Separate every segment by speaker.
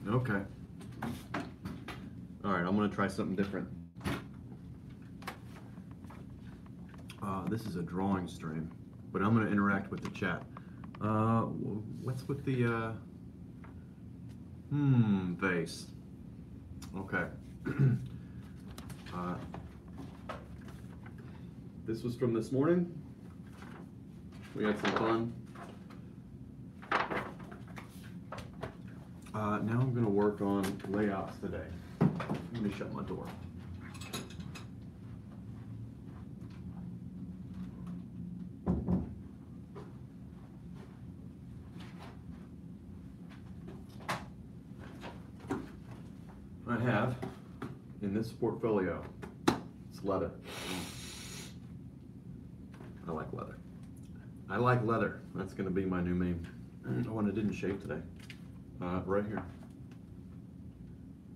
Speaker 1: Okay. All right, I'm gonna try something different. This is a drawing stream, but I'm gonna interact with the chat. What's with the vase? Okay. uh, this was from this morning. We had some fun. Now I'm gonna work on layouts today. Let me shut my door. I have in this portfolio, it's leather. I like leather. I like leather. That's going to be my new meme. Oh, and I didn't shave today. Right here.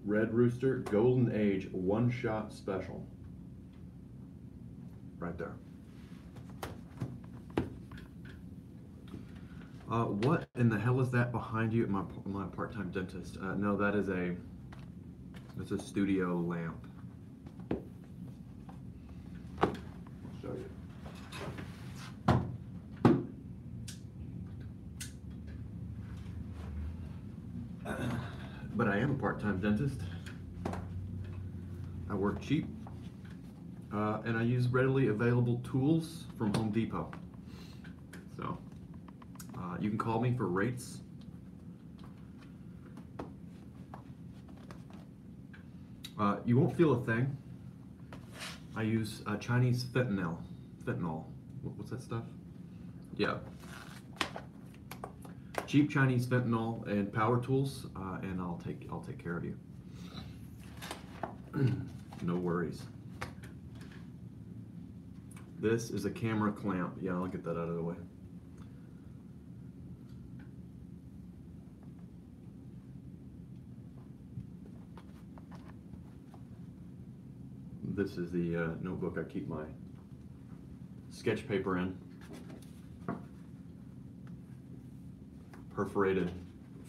Speaker 1: Red Rooster Golden Age one-shot special. Right there. What in the hell is that behind you? My part-time dentist. No, that is it's a studio lamp. I'll show you. But I am a part-time dentist. I work cheap, and I use readily available tools from Home Depot. So you can call me for rates. You won't feel a thing. I use Chinese fentanyl. What's that stuff? Yeah. Cheap Chinese fentanyl and power tools, and I'll take care of you. No worries. This is a camera clamp. Yeah, I'll get that out of the way. This is the notebook I keep my sketch paper in. Perforated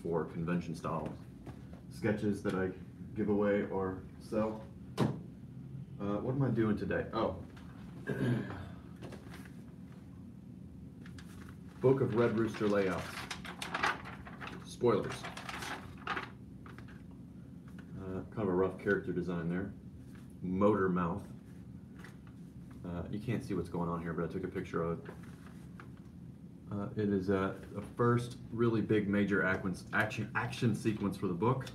Speaker 1: for convention style sketches that I give away or sell. What am I doing today? Oh. Book of Red Rooster layouts. Spoilers. Kind of a rough character design there. Motor mouth. You can't see what's going on here, but I took a picture of it. It is a first really big major action sequence for the book.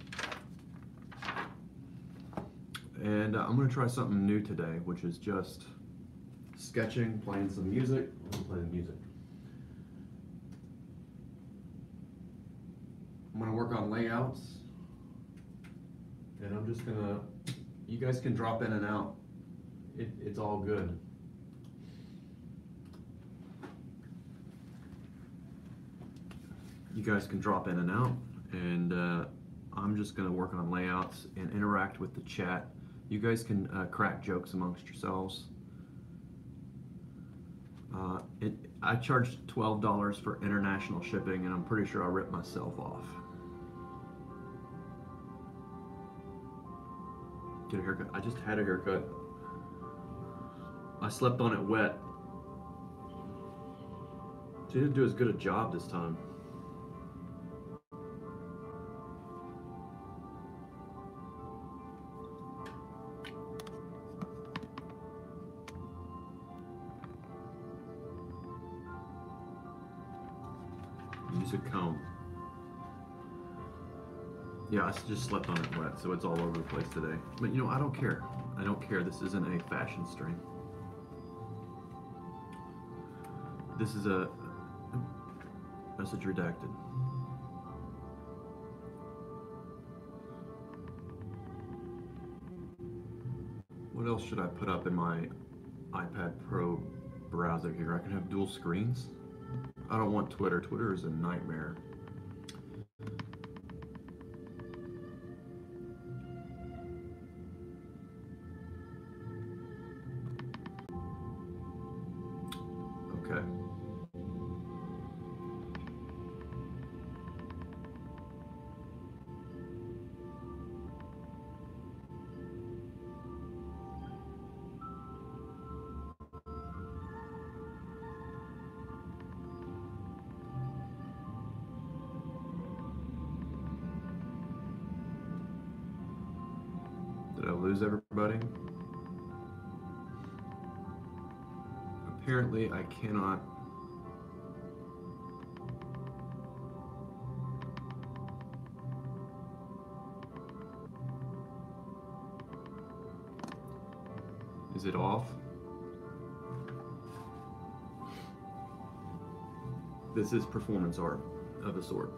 Speaker 1: And I'm going to try something new today, which is just sketching, playing some music. I'm going to play the music. I'm going to work on layouts. And I'm just going to, you guys can drop in and out. It's all good. You guys can drop in and out, and I'm just going to work on layouts and interact with the chat. You guys can crack jokes amongst yourselves. I charged $12 for international shipping, and I'm pretty sure I ripped myself off. Get a haircut. I just had a haircut. I slept on it wet. She didn't do as good a job this time. Use a comb. Yeah, I just slept on it wet, so it's all over the place today. But you know, I don't care. I don't care. This isn't a fashion stream. This is a message redacted. What else should I put up in my iPad Pro browser here? I can have dual screens. I don't want Twitter. Twitter is a nightmare. Okay. lose everybody? Apparently I cannot. Is it off? This is performance art of a sort.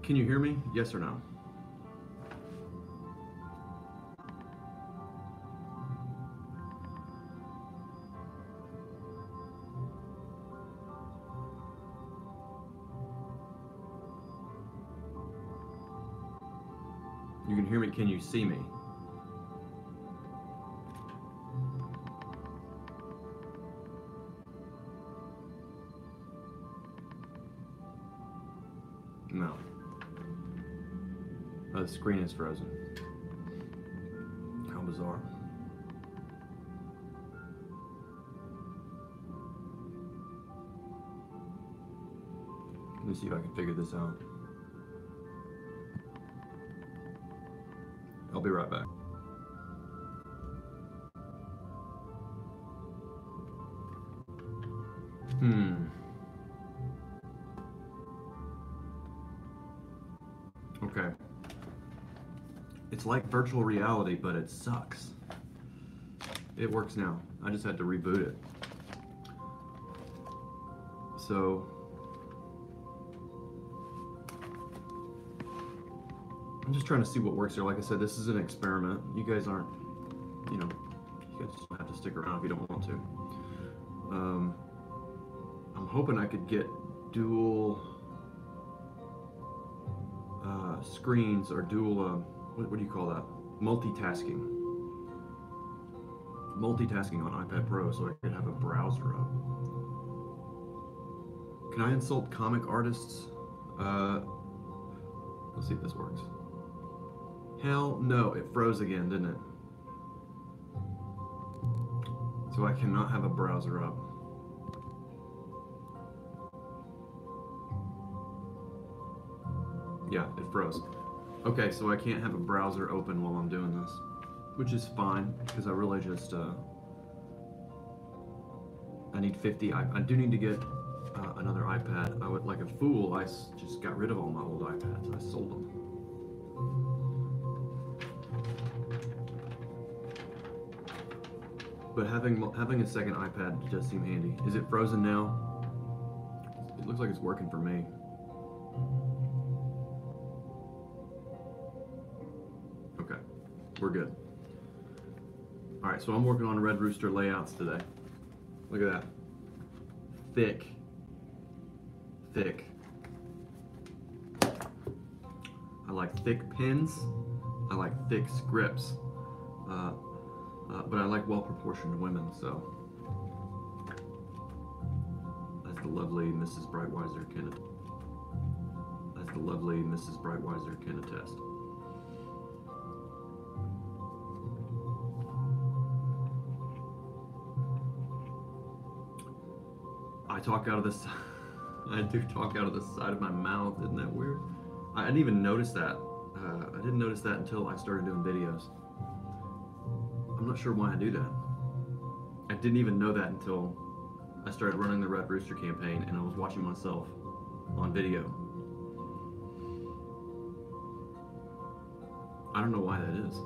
Speaker 1: Can you hear me? Yes or no? You can hear me. Can you see me? No. Oh, the screen is frozen. How bizarre. Let me see if I can figure this out. I'll be right back. Okay. It's like virtual reality, but it sucks. It works now. I just had to reboot it. So, I'm just trying to see what works here. Like I said, this is an experiment. You guys aren't, you guys don't have to stick around if you don't want to. I'm hoping I could get dual screens or dual, what do you call that? Multitasking on iPad Pro so I could have a browser up. Can I insult comic artists? Let's see if this works. Hell no, it froze again, didn't it? So I cannot have a browser up. Yeah, it froze. Okay, so I can't have a browser open while I'm doing this, which is fine, because I really just, I need 50, I do need to get another iPad. I would, like a fool, I just got rid of all my old iPads. I sold them. But having a second iPad does seem handy. Is it frozen now? It looks like it's working for me. Okay, we're good. All right, so I'm working on Red Rooster layouts today. Look at that. Thick. I like thick pens. I like thick scripts. But I like well-proportioned women, so as the lovely Mrs. Brightweiser can attest. I talk out of this. I do talk out of the side of my mouth. Isn't that weird? I didn't even notice that. I didn't notice that until I started doing videos. I'm not sure why I do that. I didn't even know that until I started running the Red Rooster campaign and I was watching myself on video. I don't know why that is.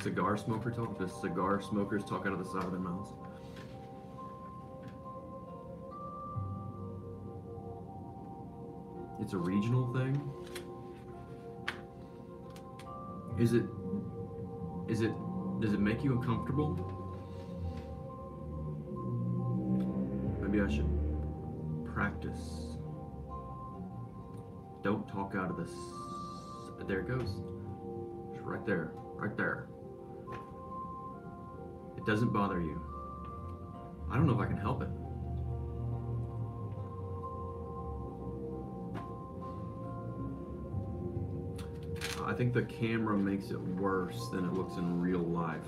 Speaker 1: Cigar smoker talk? Does cigar smokers talk out of the side of their mouths? It's a regional thing? Does it make you uncomfortable? Maybe I should practice. Don't talk out of this. There it goes. It's right there. Right there. It doesn't bother you. I don't know if I can help it. I think the camera makes it worse than it looks in real life.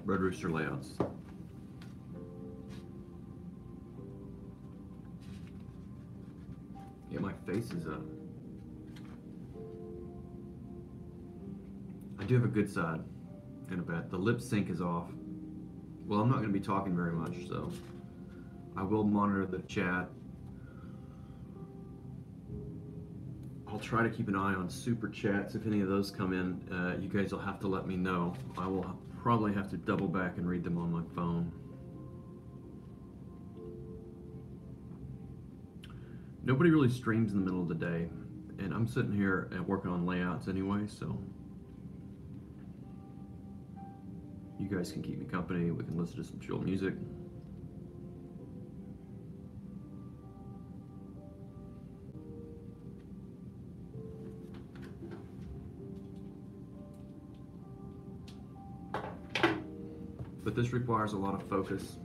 Speaker 1: Red Rooster layouts. Yeah, my face is up. I do have a good side and a bad. The lip sync is off. Well, I'm not going to be talking very much, so I will monitor the chat. I'll try to keep an eye on super chats. If any of those come in, you guys will have to let me know. I will probably have to double back and read them on my phone. Nobody really streams in the middle of the day, and I'm sitting here and working on layouts anyway, so you guys can keep me company. We can listen to some chill music. But this requires a lot of focus,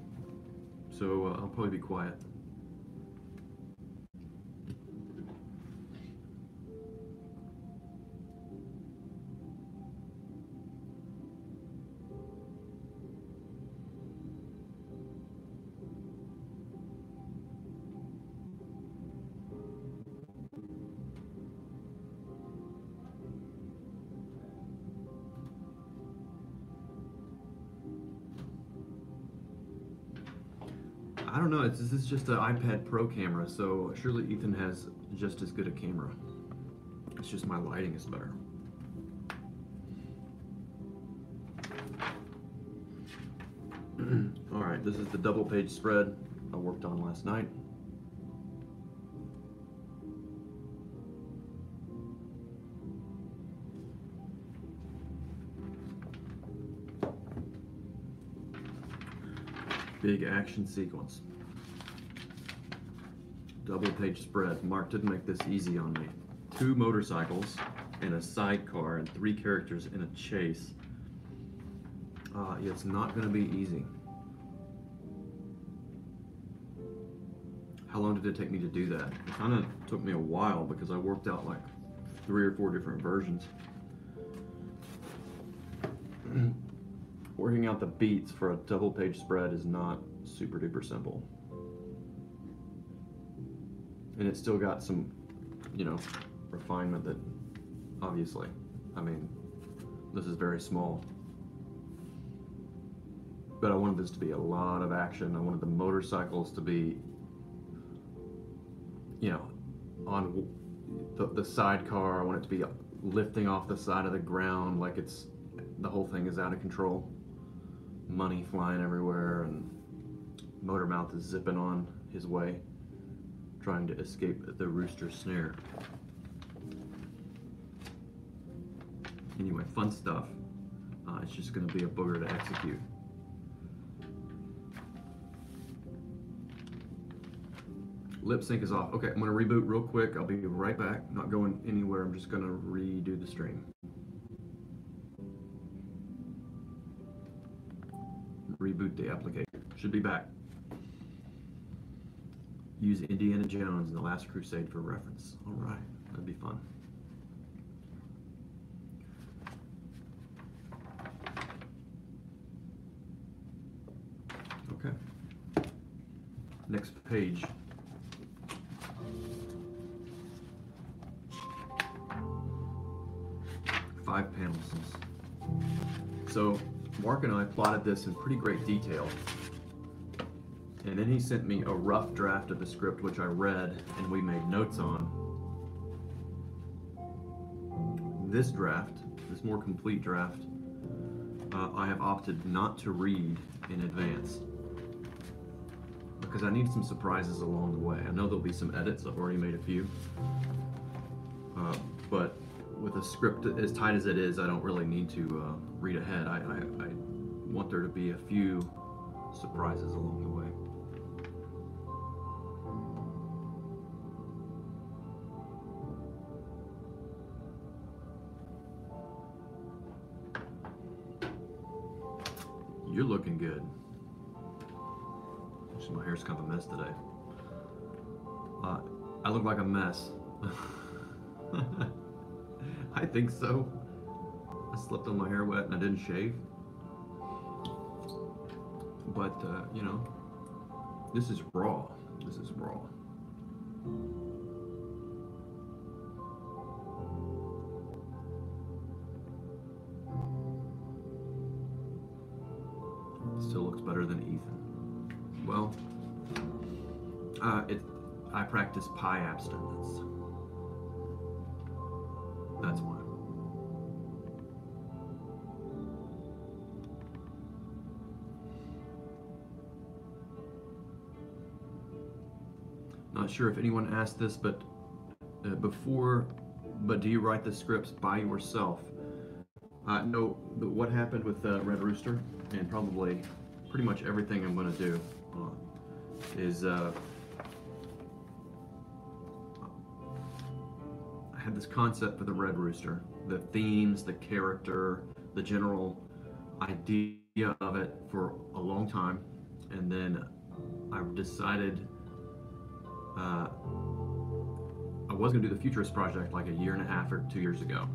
Speaker 1: so I'll probably be quiet. I don't know, this is just an iPad Pro camera, so surely Ethan has just as good a camera. It's just my lighting is better. All right, this is the double page spread I worked on last night. Big action sequence. Double page spread. Mark didn't make this easy on me. 2 motorcycles and a sidecar and 3 characters in a chase. It's not going to be easy. How long did it take me to do that? It kind of took me a while because I worked out like 3 or 4 different versions. Working out the beats for a double page spread is not super duper simple. And it's still got some, refinement that, obviously, I mean, this is very small. But I wanted this to be a lot of action. I wanted the motorcycles to be, on the sidecar. I want it to be lifting off the side of the ground like the whole thing is out of control. Money flying everywhere, and Motormouth is zipping on his way, trying to escape the rooster snare. Anyway, fun stuff. It's just going to be a booger to execute. Lip sync is off. Okay, I'm going to reboot real quick. I'll be right back. Not going anywhere. I'm just going to redo the stream. Reboot the application. Should be back. Use Indiana Jones and the Last Crusade for reference. All right, that'd be fun. Okay. Next page. Five panels. So Mark and I plotted this in pretty great detail. And then he sent me a rough draft of the script, which I read and we made notes on. This draft, this more complete draft, I have opted not to read in advance because I need some surprises along the way. I know there'll be some edits. I've already made a few. But with a script as tight as it is, I don't really need to read ahead. I want there to be a few surprises along the way. You're looking good. Actually, my hair's kind of a mess today. I look like a mess. I think so. I slept on my hair wet and I didn't shave. But, you know, this is raw. This is raw. Still looks better than Ethan. Well, I practice pie abstinence. That's why. Not sure if anyone asked this, but do you write the scripts by yourself? No, what happened with Red Rooster, and probably pretty much everything I'm going to do is I had this concept for the Red Rooster, the themes, the character, the general idea of it for a long time, and then I decided I was going to do the Futurist project like a year and a half or 2 years ago.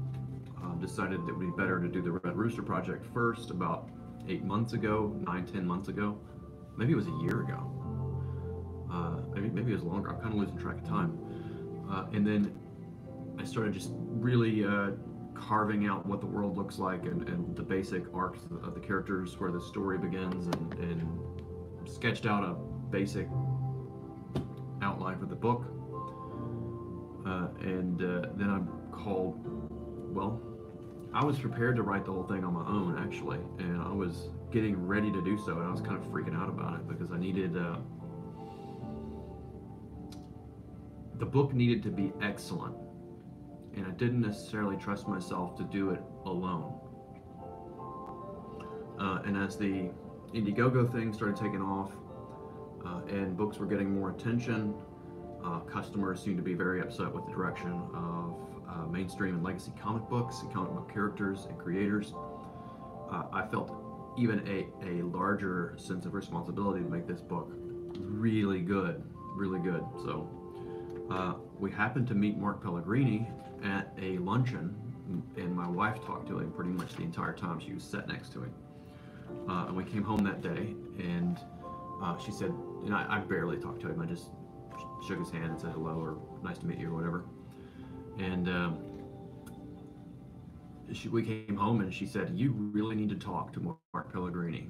Speaker 1: Decided that it would be better to do the Red Rooster project first about 8 months ago, 9-10 months ago. Maybe it was a year ago. Maybe it was longer. I'm kind of losing track of time. And then I started just really carving out what the world looks like and the basic arcs of the characters, where the story begins, and sketched out a basic outline for the book. Then I called, well, I was prepared to write the whole thing on my own, actually, and I was getting ready to do so, and I was kind of freaking out about it because I needed, the book needed to be excellent, and I didn't necessarily trust myself to do it alone. And as the Indiegogo thing started taking off, and books were getting more attention, customers seemed to be very upset with the direction of mainstream and legacy comic books and comic book characters and creators. I felt even a larger sense of responsibility to make this book really good, really good. So we happened to meet Mark Pellegrini at a luncheon, and my wife talked to him pretty much the entire time. She was sat next to him. And we came home that day, and she said, and I barely talked to him. I just shook his hand and said hello or nice to meet you or whatever. And we came home, and she said, you really need to talk to Mark Pellegrini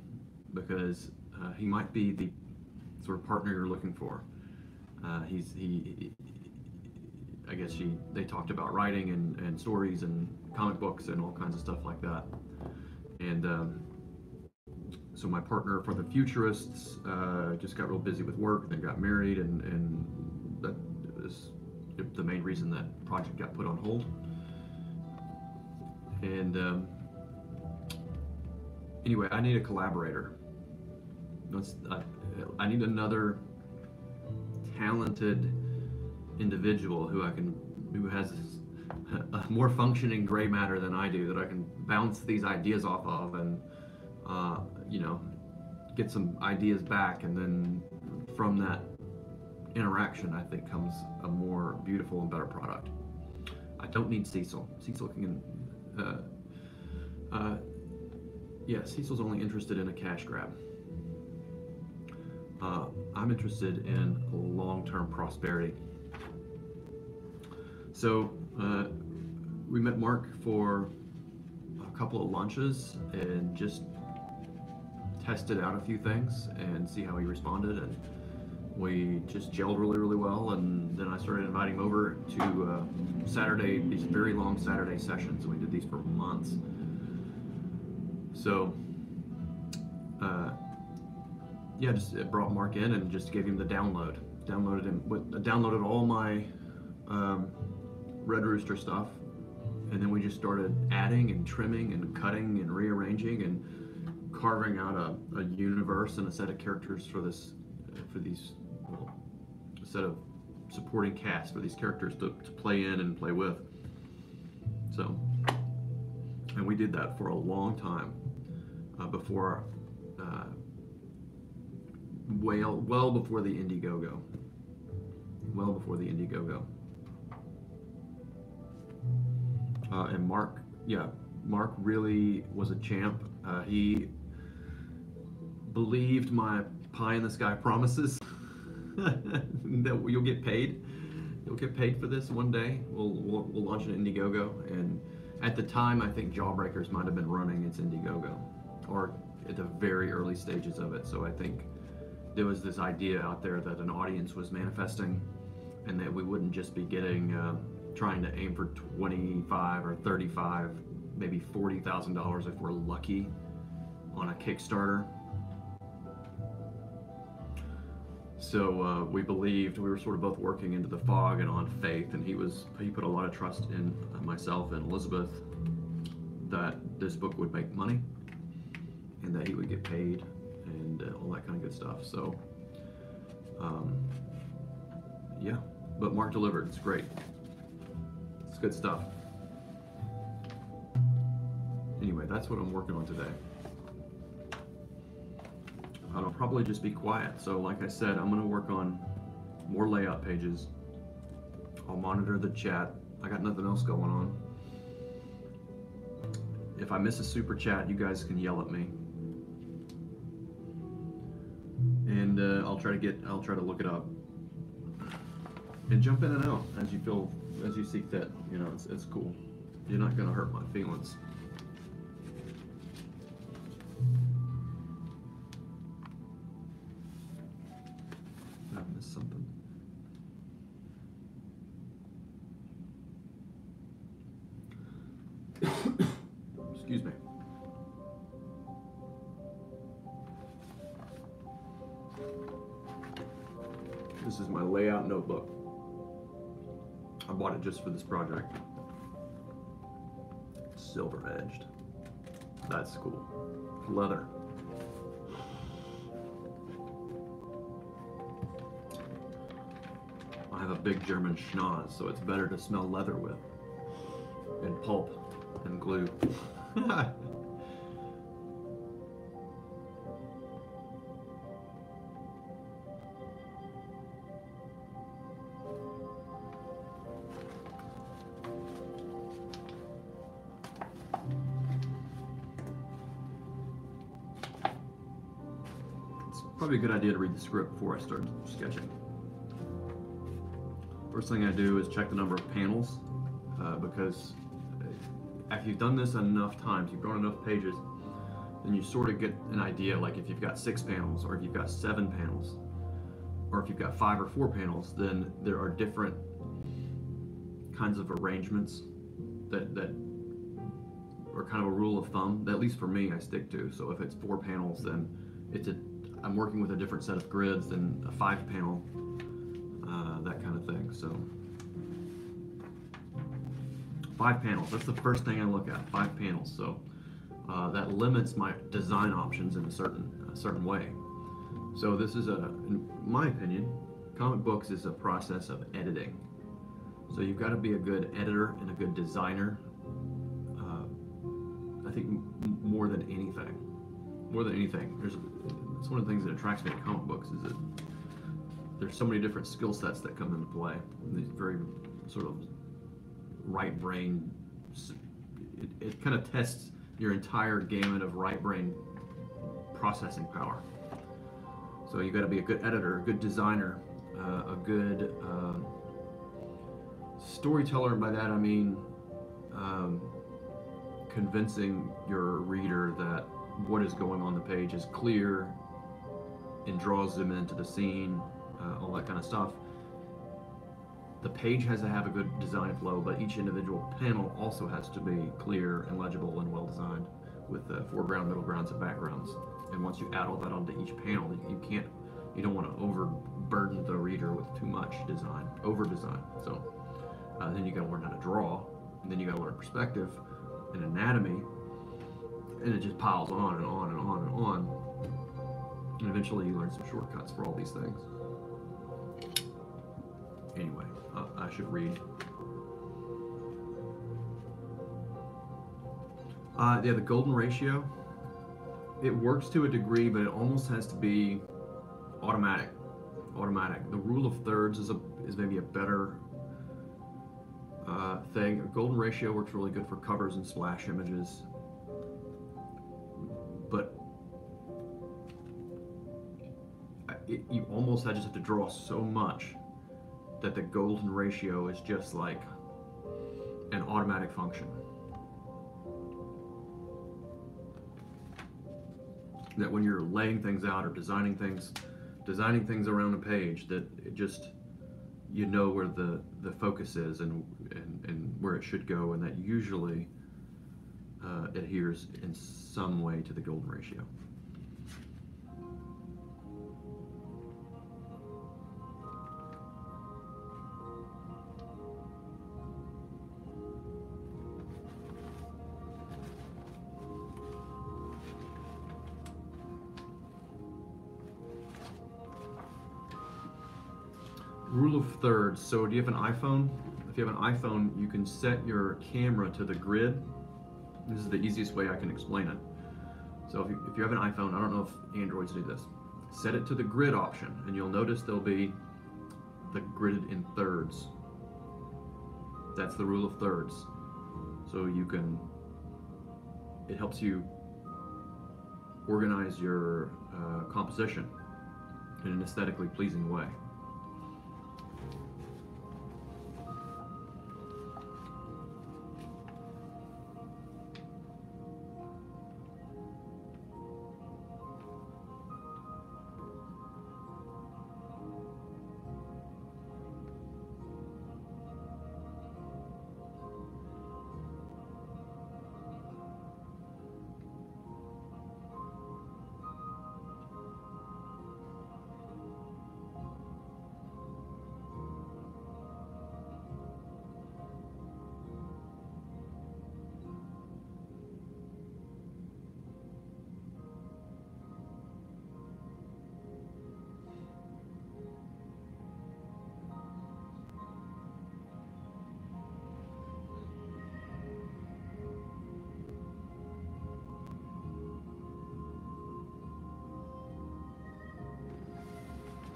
Speaker 1: because he might be the sort of partner you're looking for. I guess they talked about writing and stories and comic books and all kinds of stuff like that. And so my partner for the Futurists just got real busy with work, then got married, and that was the main reason that project got put on hold. And anyway, I need a collaborator. I need another talented individual who has a more functioning gray matter than I do, that I can bounce these ideas off of and get some ideas back, and then from that interaction, I think, comes a more beautiful and better product. I don't need Cecil. Cecil can, Cecil's only interested in a cash grab. I'm interested in long-term prosperity. So we met Mark for a couple of lunches and just tested out a few things and see how he responded, and we just gelled really, really well. And then I started inviting him over to these very long Saturday sessions, and we did these for months. So just brought Mark in and just gave him the downloaded all my Red Rooster stuff, and then we just started adding and trimming and cutting and rearranging and carving out a universe and a set of characters for these a set of supporting cast for these characters to play in and play with. So, and we did that for a long time before well before the Indiegogo. Well before the Indiegogo. And Mark, yeah, Mark really was a champ. He believed my pie in the sky promises that you'll get paid. You'll get paid for this one day. We'll launch an Indiegogo, and at the time, I think Jawbreakers might have been running its Indiegogo, or at the very early stages of it. So I think there was this idea out there that an audience was manifesting, and that we wouldn't just be getting trying to aim for 25 or 35, maybe $40,000 if we're lucky on a Kickstarter. So we believed, we were sort of both working into the fog and on faith, and he put a lot of trust in myself and Elizabeth that this book would make money and that he would get paid and all that kind of good stuff. So yeah, but Mark delivered. It's great. It's good stuff. Anyway, that's what I'm working on today. I'll probably just be quiet. So like I said, I'm gonna work on more layout pages. I'll monitor the chat. I got nothing else going on. If I miss a super chat, you guys can yell at me. And I'll try to look it up. And jump in and out as you see fit. You know, it's cool. You're not gonna hurt my feelings. Did I miss something? Excuse me. This is my layout notebook. I bought it just for this project. Silver edged. That's cool. Leather. I have a big German schnoz, so it's better to smell leather with. And pulp and glue. Probably a good idea to read the script before I start sketching. First thing I do is check the number of panels, because if you've done this enough times, you've drawn enough pages, then you sort of get an idea, like if you've got 6 panels, or if you've got 7 panels, or if you've got 5 or 4 panels, then there are different kinds of arrangements that are kind of a rule of thumb, that at least for me, I stick to. So if it's 4 panels, then I'm working with a different set of grids than a 5 panel, that kind of thing. So 5 panels, that's the first thing I look at, 5 panels. So that limits my design options in a certain way. So this is in my opinion, comic books is a process of editing. So you've got to be a good editor and a good designer. I think more than anything, it's one of the things that attracts me to comic books is that there's so many different skill sets that come into play. These very sort of right brain, it kind of tests your entire gamut of right brain processing power. So you got to be a good editor, a good designer, a good storyteller. And by that I mean convincing your reader that what is going on the page is clear and draws them into the scene, all that kind of stuff. The page has to have a good design flow, but each individual panel also has to be clear and legible and well designed with foreground, middle grounds, and backgrounds. And once you add all that onto each panel, you don't want to overburden the reader with too much design, over design. So then you got to learn how to draw, and then you got to learn perspective and anatomy, and it just piles on and on and on and on. And eventually you learn some shortcuts for all these things. Anyway, I should read. Yeah, the golden ratio it works to a degree, but it almost has to be automatic. Automatic. The rule of thirds is maybe a better thing. A golden ratio works really good for covers and splash images, but you almost just have to draw so much that the golden ratio is just like an automatic function. That when you're laying things out or designing things around a page, that it just, you know where the focus is and where it should go, and that usually adheres in some way to the golden ratio. Rule of thirds. So do you have an iPhone? If you have an iPhone, you can set your camera to the grid. This is the easiest way I can explain it. So if you have an iPhone, I don't know if Androids do this, set it to the grid option, and you'll notice there'll be the gridded in thirds. That's the rule of thirds. So it helps you organize your composition in an aesthetically pleasing way.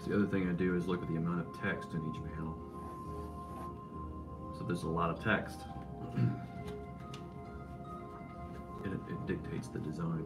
Speaker 1: The other thing I do is look at the amount of text in each panel. So there's a lot of text. And it dictates the design.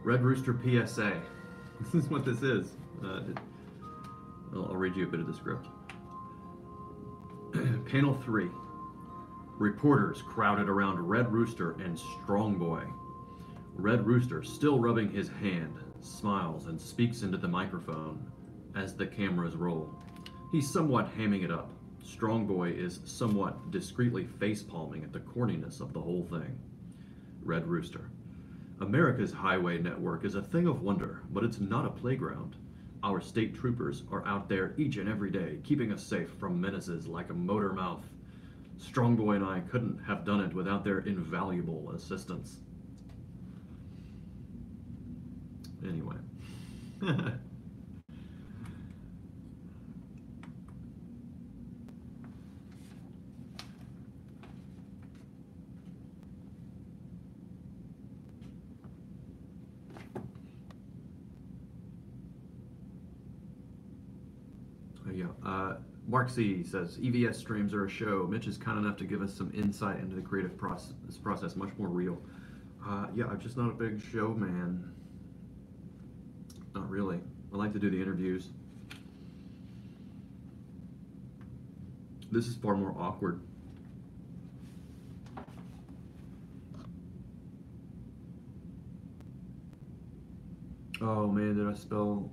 Speaker 1: Red Rooster PSA. This is what this is. I'll read you a bit of the script. Panel 3. Reporters crowded around Red Rooster and Strong Boy. Red Rooster, still rubbing his hand, smiles and speaks into the microphone as the cameras roll. He's somewhat hamming it up. Strong Boy is somewhat discreetly face-palming at the corniness of the whole thing. Red Rooster. America's highway network is a thing of wonder, but it's not a playground. Our state troopers are out there each and every day, keeping us safe from menaces like a motor mouth. Strongboy and I couldn't have done it without their invaluable assistance. Anyway. Mark C says EVS streams are a show. Mitch is kind enough to give us some insight into the creative process, much more real. Yeah, I'm just not a big show man. Not really. I like to do the interviews. This is far more awkward. Oh man, did I spell?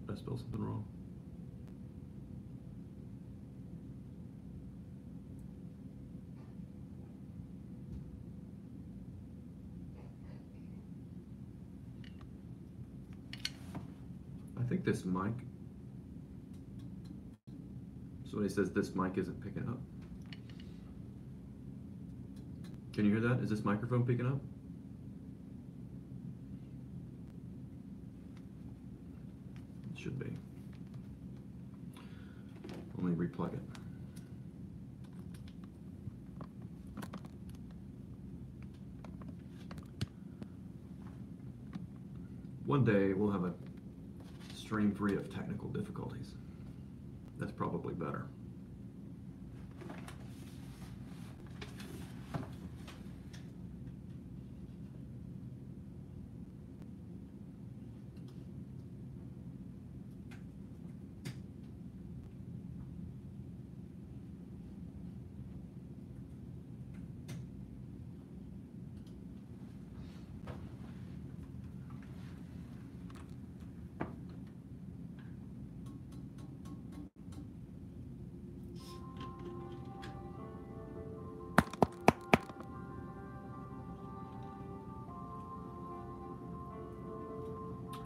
Speaker 1: Did I spell something wrong? I think this mic. Somebody says this mic isn't picking up. Can you hear that? Is this microphone picking up? It should be. Let me replug it. One day we'll have a stream free of technical difficulties. That's probably better.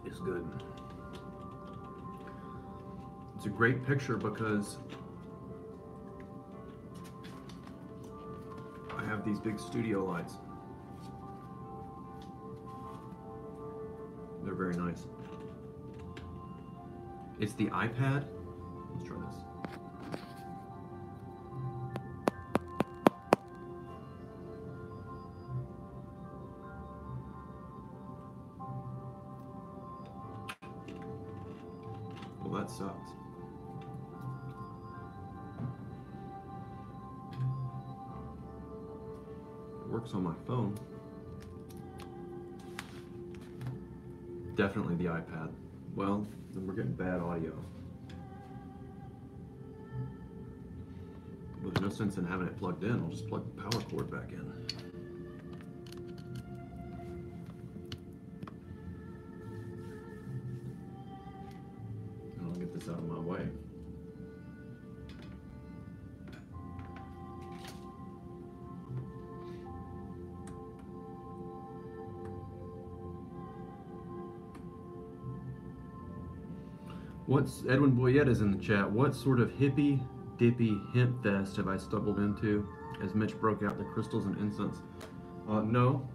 Speaker 1: It's good. It's a great picture because I have these big studio lights. They're very nice. It's the iPad. Let's try this. Well, that sucks. It works on my phone. Definitely the iPad. Well, then we're getting bad audio. Well, there's no sense in having it plugged in. I'll just plug the power cord back in. And I'll get this out of my way. What's Edwin Boyette is in the chat. What sort of hippy dippy hemp fest have I stumbled into as Mitch broke out the crystals and incense? No,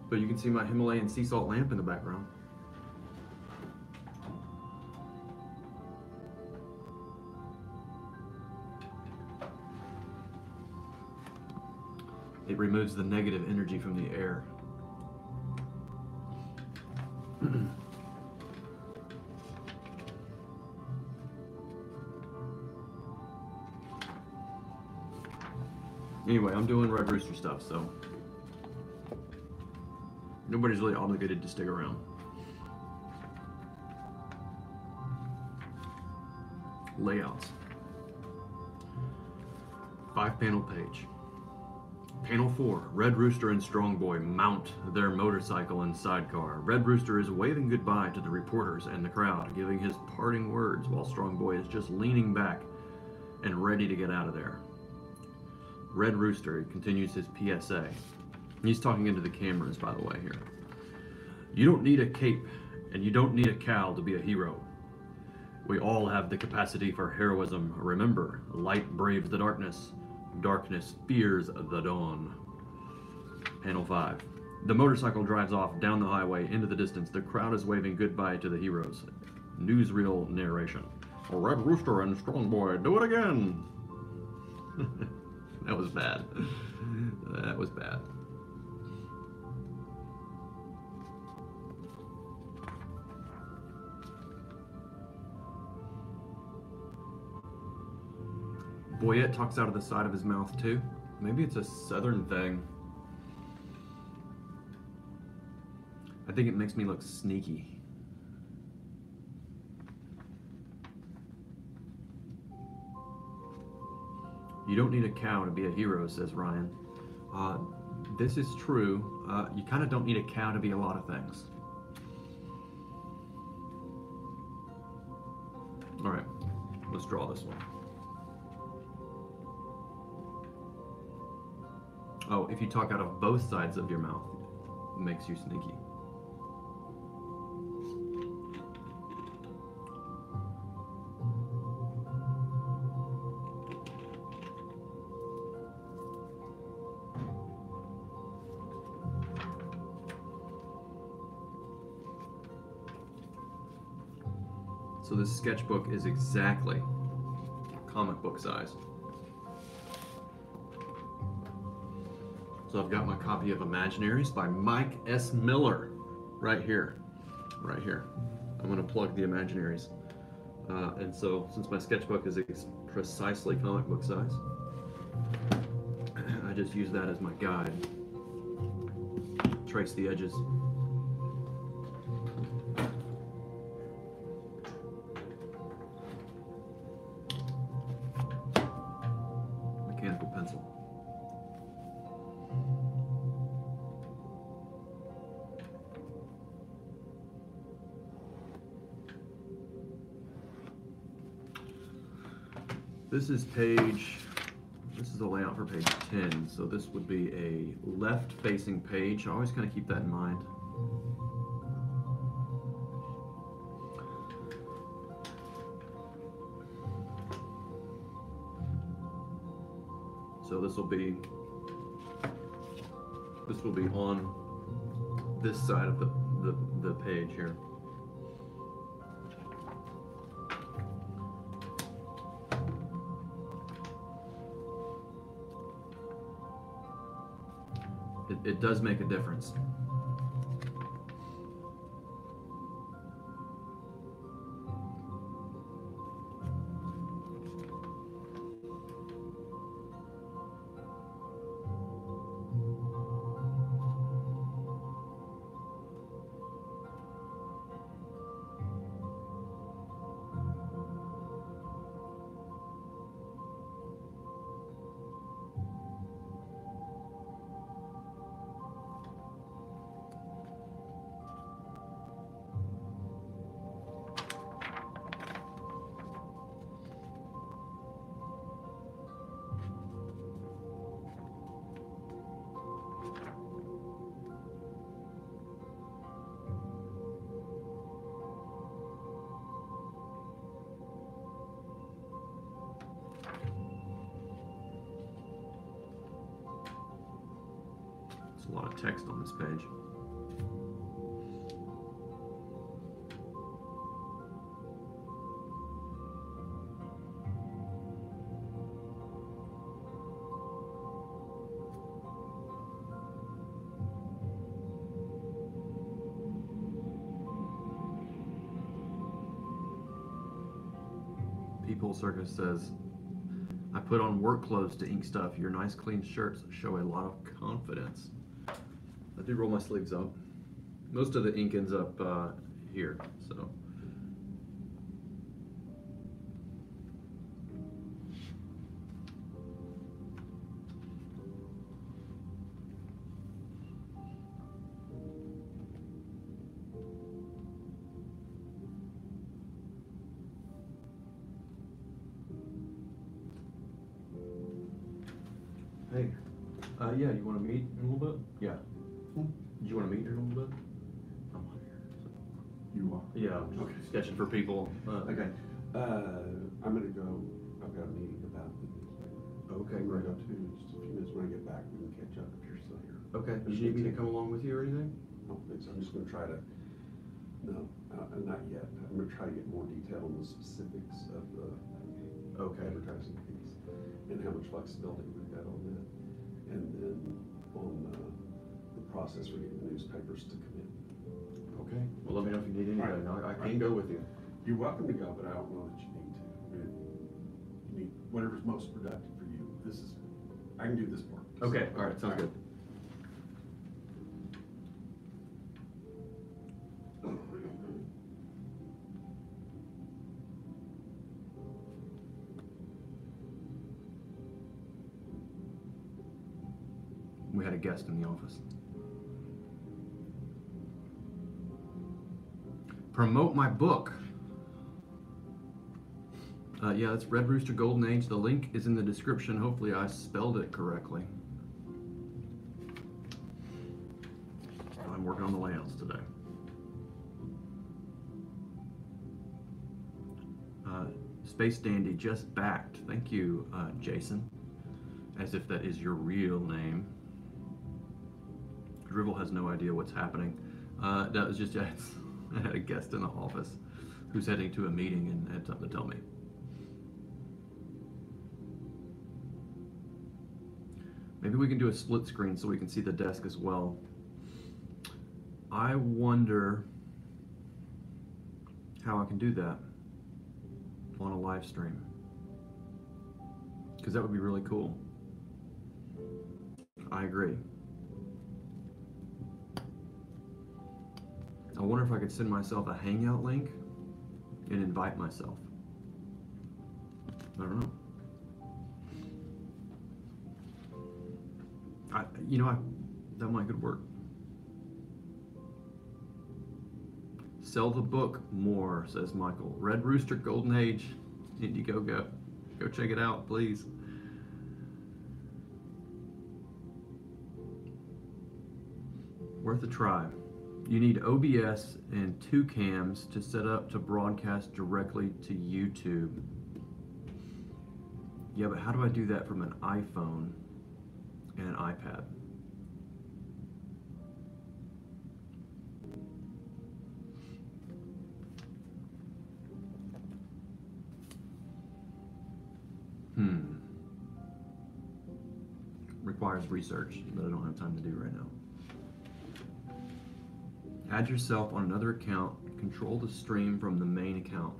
Speaker 1: but you can see my Himalayan sea salt lamp in the background. It removes the negative energy from the air. Anyway, I'm doing Red Rooster stuff, so nobody's really obligated to stick around. Layouts. 5-panel page. Panel 4, Red Rooster and Strongboy mount their motorcycle and sidecar. Red Rooster is waving goodbye to the reporters and the crowd, giving his parting words while Strongboy is just leaning back and ready to get out of there. Red Rooster continues his PSA. He's talking into the cameras, by the way, here. You don't need a cape, and you don't need a cowl to be a hero. We all have the capacity for heroism. Remember, light braves the darkness. Darkness fears the dawn. Panel 5. The motorcycle drives off down the highway into the distance. The crowd is waving goodbye to the heroes. Newsreel narration. Red Rooster and Strong Boy, do it again! That was bad. That was bad. Boyette talks out of the side of his mouth too. Maybe it's a southern thing. I think it makes me look sneaky. You don't need a cow to be a hero, says Ryan. This is true. You kind of don't need a cow to be a lot of things. All right, let's draw this one. Oh, if you talk out of both sides of your mouth, it makes you sneaky. So this sketchbook is exactly comic book size. So I've got my copy of Imaginaries by Mike S. Miller right here. Right here. I'm going to plug the Imaginaries. And so since my sketchbook is precisely comic book size, I just use that as my guide. Trace the edges. Mechanical pencil. This is the layout for page 10, so this would be a left-facing page. I always kind of keep that in mind. So this will be on this side of the page here. It does make a difference. A lot of text on this page. People Circus says, I put on work clothes to ink stuff. Your nice clean shirts show a lot of confidence. I do roll my sleeves up. Most of the ink ends up here, so. Hey, Yeah, you want to meet in a little bit? Yeah.
Speaker 2: Hmm?
Speaker 1: Do you want to meet in a little bit? I'm on here.
Speaker 2: You are?
Speaker 1: Yeah, I'm just
Speaker 2: Okay.
Speaker 1: sketching for people.
Speaker 2: Okay. I'm gonna go, I've got a meeting about the newspaper.
Speaker 1: Okay,
Speaker 2: I'm
Speaker 1: great.
Speaker 2: gonna go to, in just a few minutes when I get back, we can catch up if you're still here.
Speaker 1: Okay, do you need me to come along with you or anything?
Speaker 2: I don't think so, I'm just gonna try to, no, not yet. I'm gonna try to get more detail on the specifics of the advertising piece and how much flexibility we've got on that. And then on the process for getting the newspapers to come in.
Speaker 1: Okay, well, let me know if you need anything.
Speaker 2: All right.
Speaker 1: I can go with you.
Speaker 2: You're welcome to go, but I don't know that you need to. I mean, you need whatever's most productive for you. I can do this part.
Speaker 1: Okay, all right, sounds good. We had a guest in the office. Promote my book. Yeah, that's Red Rooster Golden Age. The link is in the description. Hopefully I spelled it correctly. I'm working on the layouts today. Space Dandy just backed. Thank you, Jason. As if that is your real name. Drivel has no idea what's happening. That was just, I had a guest in the office who's heading to a meeting and had something to tell me. Maybe we can do a split screen so we can see the desk as well. I wonder how I can do that on a live stream, because that would be really cool. I agree. I wonder if I could send myself a Hangout link and invite myself. I don't know. That might could work. Sell the book more, says Michael. Red Rooster Golden Age, Indiegogo. Go check it out, please. Worth a try. You need OBS and 2 cams to set up to broadcast directly to YouTube. Yeah, but how do I do that from an iPhone and an iPad? Requires research that I don't have time to do right now. Add yourself on another account. Control the stream from the main account.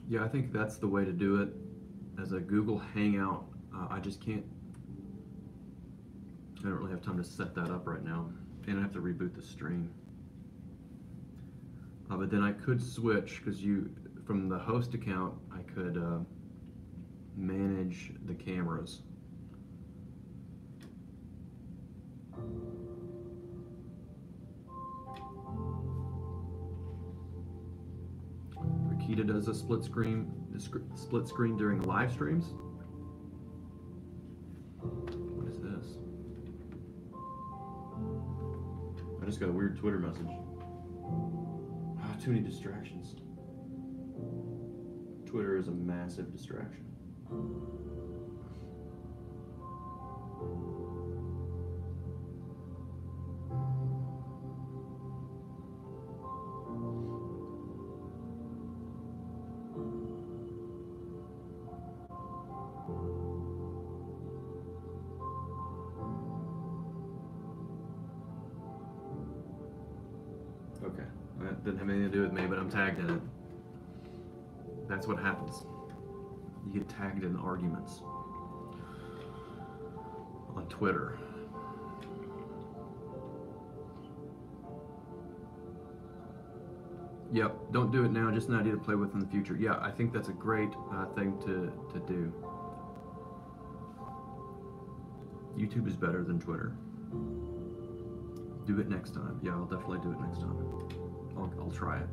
Speaker 1: Yeah, I think that's the way to do it. As a Google Hangout, I just can't. I don't really have time to set that up right now, and I have to reboot the stream. But then I could switch, because from the host account, I could manage the cameras. Rakita does a split screen during live streams. What is this? I just got a weird Twitter message. Too many distractions. Twitter is a massive distraction. Okay, that didn't have anything to do with me, but I'm tagged in it. That's what happens. You get tagged in arguments on Twitter. Yep, don't do it now, just an idea to play with in the future. Yeah, I think that's a great thing to do. YouTube is better than Twitter. Do it next time. Yeah, I'll definitely do it next time. I'll try it.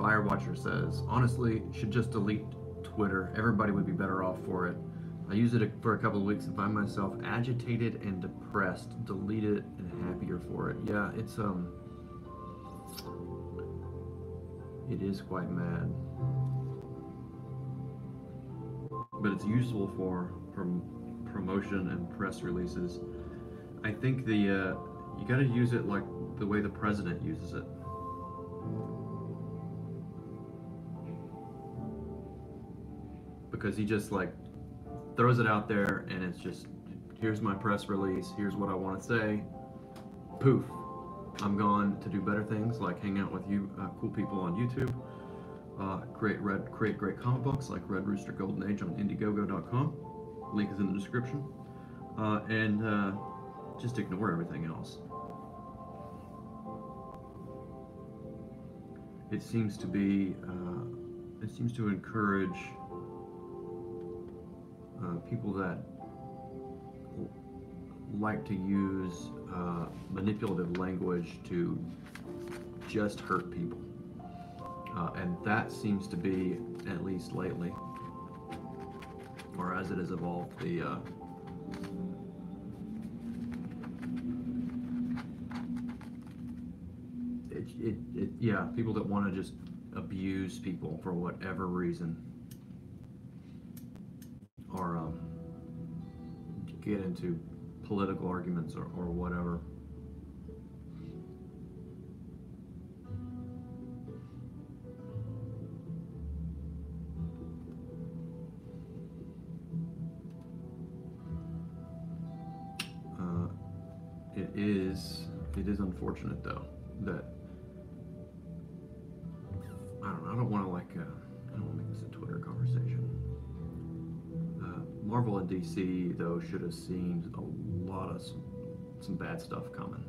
Speaker 1: Firewatcher says, honestly, should just delete Twitter. Everybody would be better off for it. I use it for a couple of weeks and find myself agitated and depressed. Delete it and happier for it. Yeah, it is quite mad. But it's useful for promotion and press releases. I think you gotta use it like the way the president uses it. Because he just like throws it out there and it's just, here's my press release, here's what I want to say, poof, I'm gone to do better things like hang out with you cool people on YouTube, create great comic books like Red Rooster Golden Age on Indiegogo.com, link is in the description, and just ignore everything else. It seems to be, it seems to encourage people that like to use manipulative language to just hurt people. And that seems to be, at least lately, or as it has evolved, yeah, people that want to just abuse people for whatever reason, or get into political arguments or whatever. It is unfortunate though that I don't want to I don't want to make this a Twitter conversation. Marvel and DC though should have seen a lot of some bad stuff coming.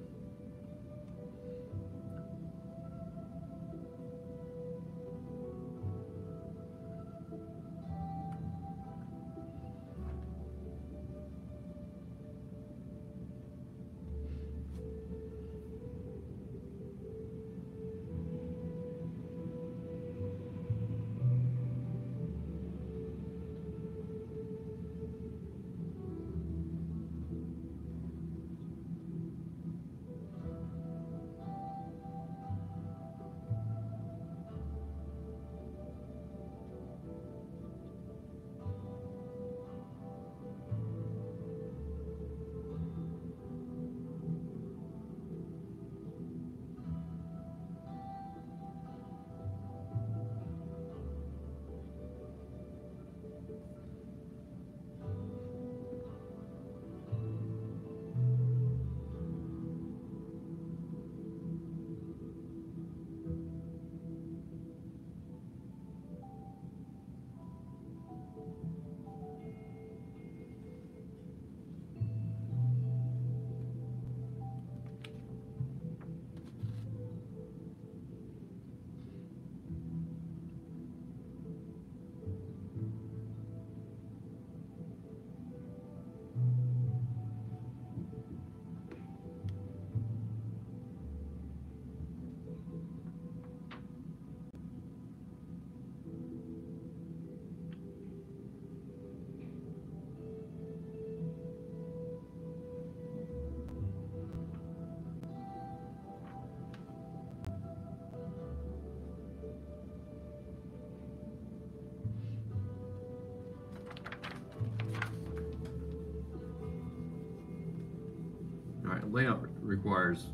Speaker 1: Alright, layout requires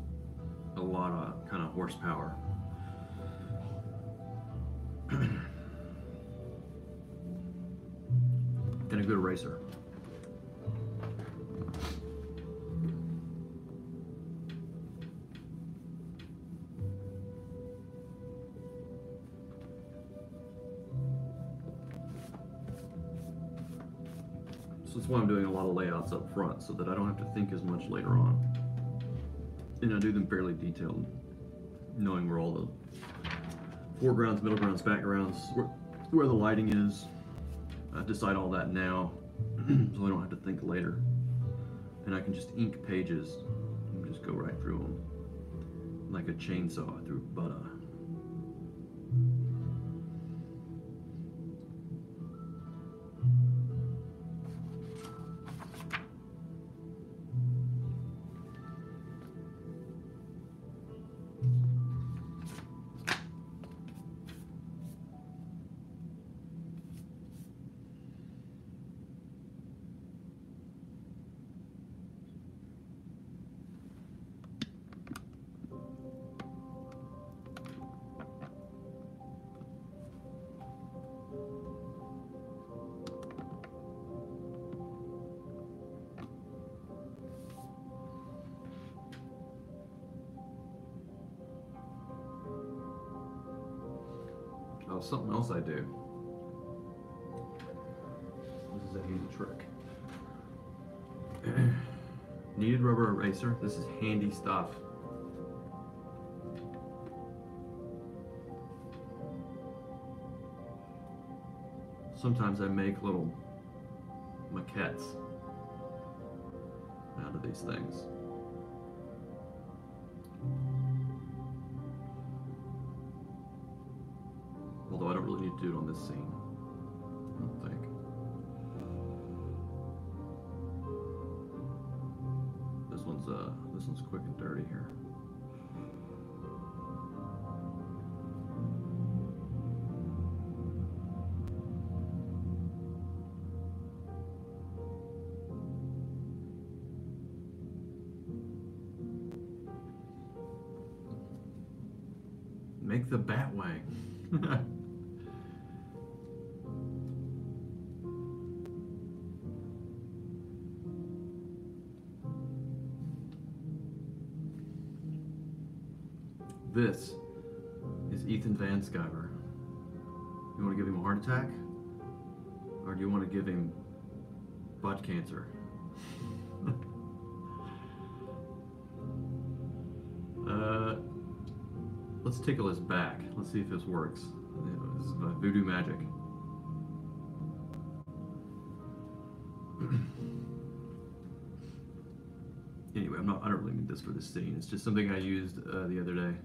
Speaker 1: a lot of kind of horsepower. And a good eraser. So that's why I'm doing a lot of layouts up front, so that I don't have to think as much later on. And I do them fairly detailed, knowing where all the foregrounds, middle grounds, backgrounds, where the lighting is. I decide all that now, so I don't have to think later. And I can just ink pages and just go right through them, like a chainsaw through butter. Oh, something else I do. This is a handy trick. Kneaded rubber eraser. This is handy stuff. Sometimes I make little maquettes out of these things. Although I don't really need to do it on this scene, I don't think. This one's quick and dirty here. Make the Batwang. This is Ethan Van Sciver. You want to give him a heart attack? Or do you want to give him butt cancer? Let's tickle his back. Let's see if this works. This is voodoo magic. Anyway, I don't really need this for this scene. It's just something I used the other day.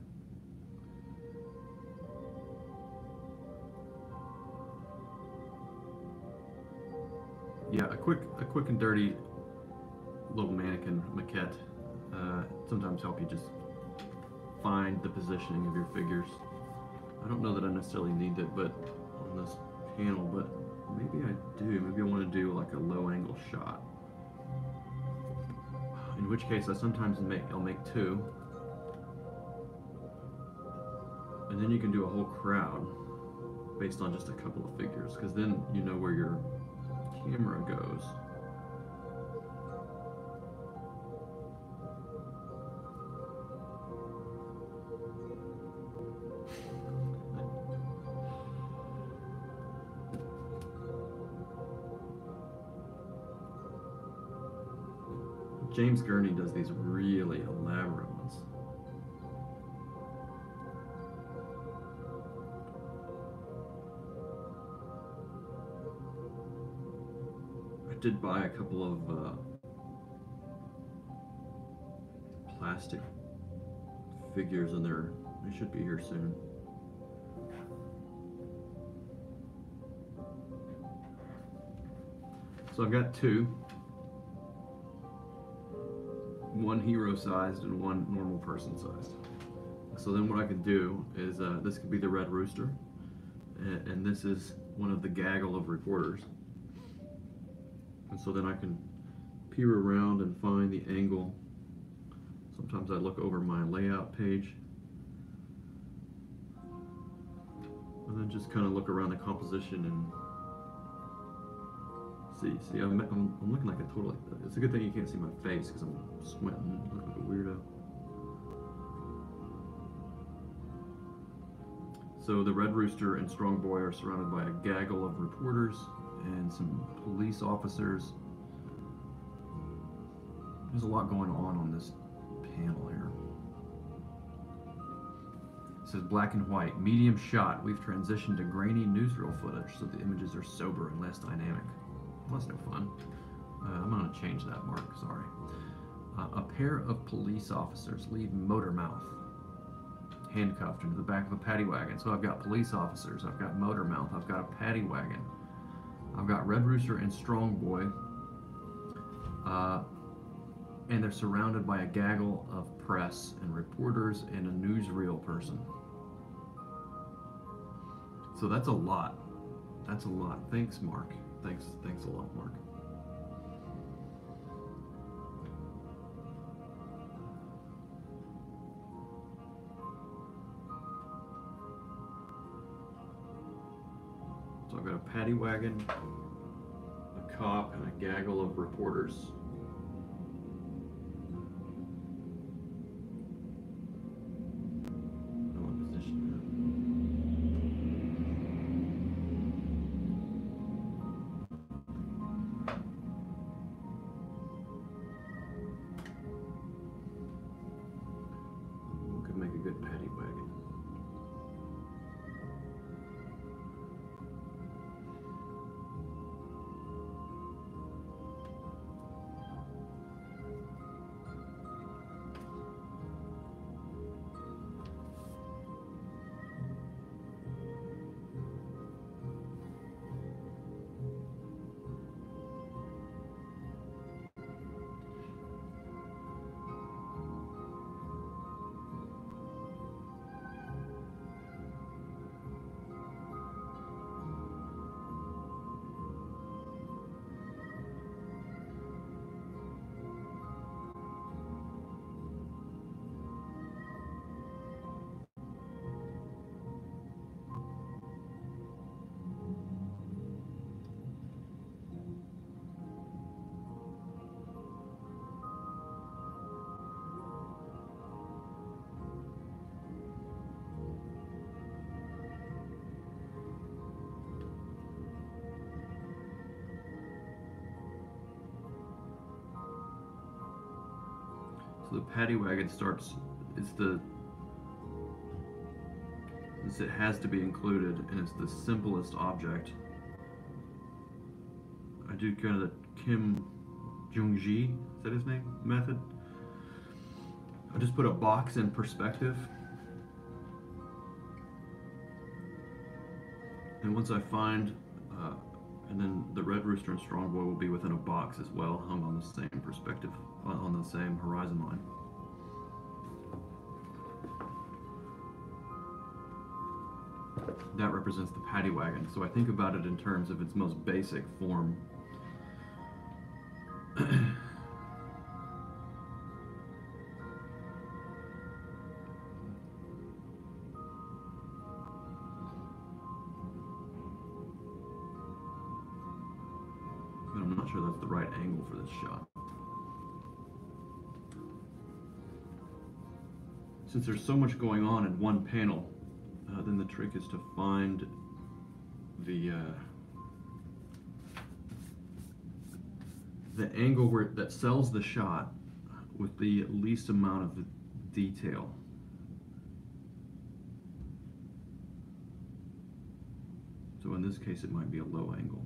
Speaker 1: Yeah, a quick and dirty little mannequin maquette sometimes help you just find the positioning of your figures. I don't know that I necessarily need it, but on this panel, but maybe I do. Maybe I want to do like a low angle shot. In which case, I sometimes I'll make two, and then you can do a whole crowd based on just a couple of figures, because then you know where your camera goes. James Gurney does these really elaborate ones. I did buy a couple of plastic figures, and they should be here soon. So I've got two. One hero sized and one normal person sized. So then what I could do is this could be the Red Rooster, and this is one of the gaggle of reporters. And so then I can peer around and find the angle. Sometimes I look over my layout page and then just kind of look around the composition and see, I'm looking like a totally, it's a good thing you can't see my face because I'm sweating, I look like a weirdo. So the Red Rooster and Strong Boy are surrounded by a gaggle of reporters and some police officers. There's a lot going on this panel here. It says black and white, medium shot. We've transitioned to grainy newsreel footage so the images are sober and less dynamic. Well, that's no fun. I'm going to change that, Mark. Sorry. A pair of police officers leave Motormouth handcuffed into the back of a paddy wagon. So I've got police officers, I've got Motormouth, I've got a paddy wagon, I've got Red Rooster and Strong Boy, and they're surrounded by a gaggle of press and reporters and a newsreel person. So that's a lot. That's a lot. Thanks, Mark. Thanks a lot, Mark. So I've got a paddy wagon, a cop, and a gaggle of reporters. I want to position So the paddy wagon starts, it has to be included, and it's the simplest object. I do kind of the Kim Jung-ji, is that his name, method. I just put a box in perspective. And once I find, and then the Red Rooster and Strong Boy will be within a box as well, hung on the same perspective, on the same horizon line. That represents the paddy wagon. So I think about it in terms of its most basic form. But I'm not sure that's the right angle for this shot. Since there's so much going on in one panel, then the trick is to find the angle that sells the shot with the least amount of detail. So in this case, it might be a low angle.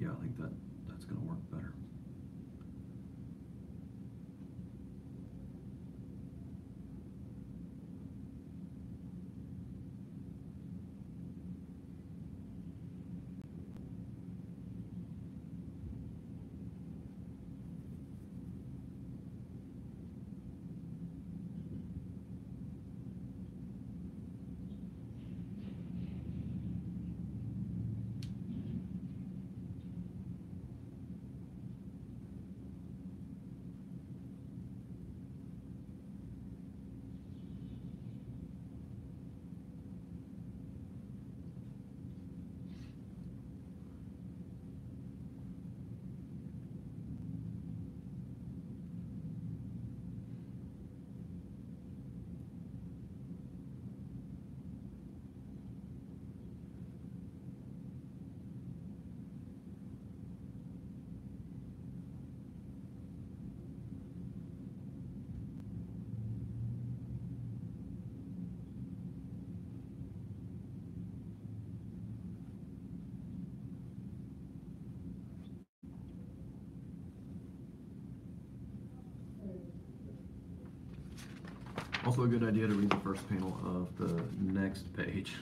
Speaker 1: Yeah, I think that's going to work better. Also a good idea to read the first panel of the next page.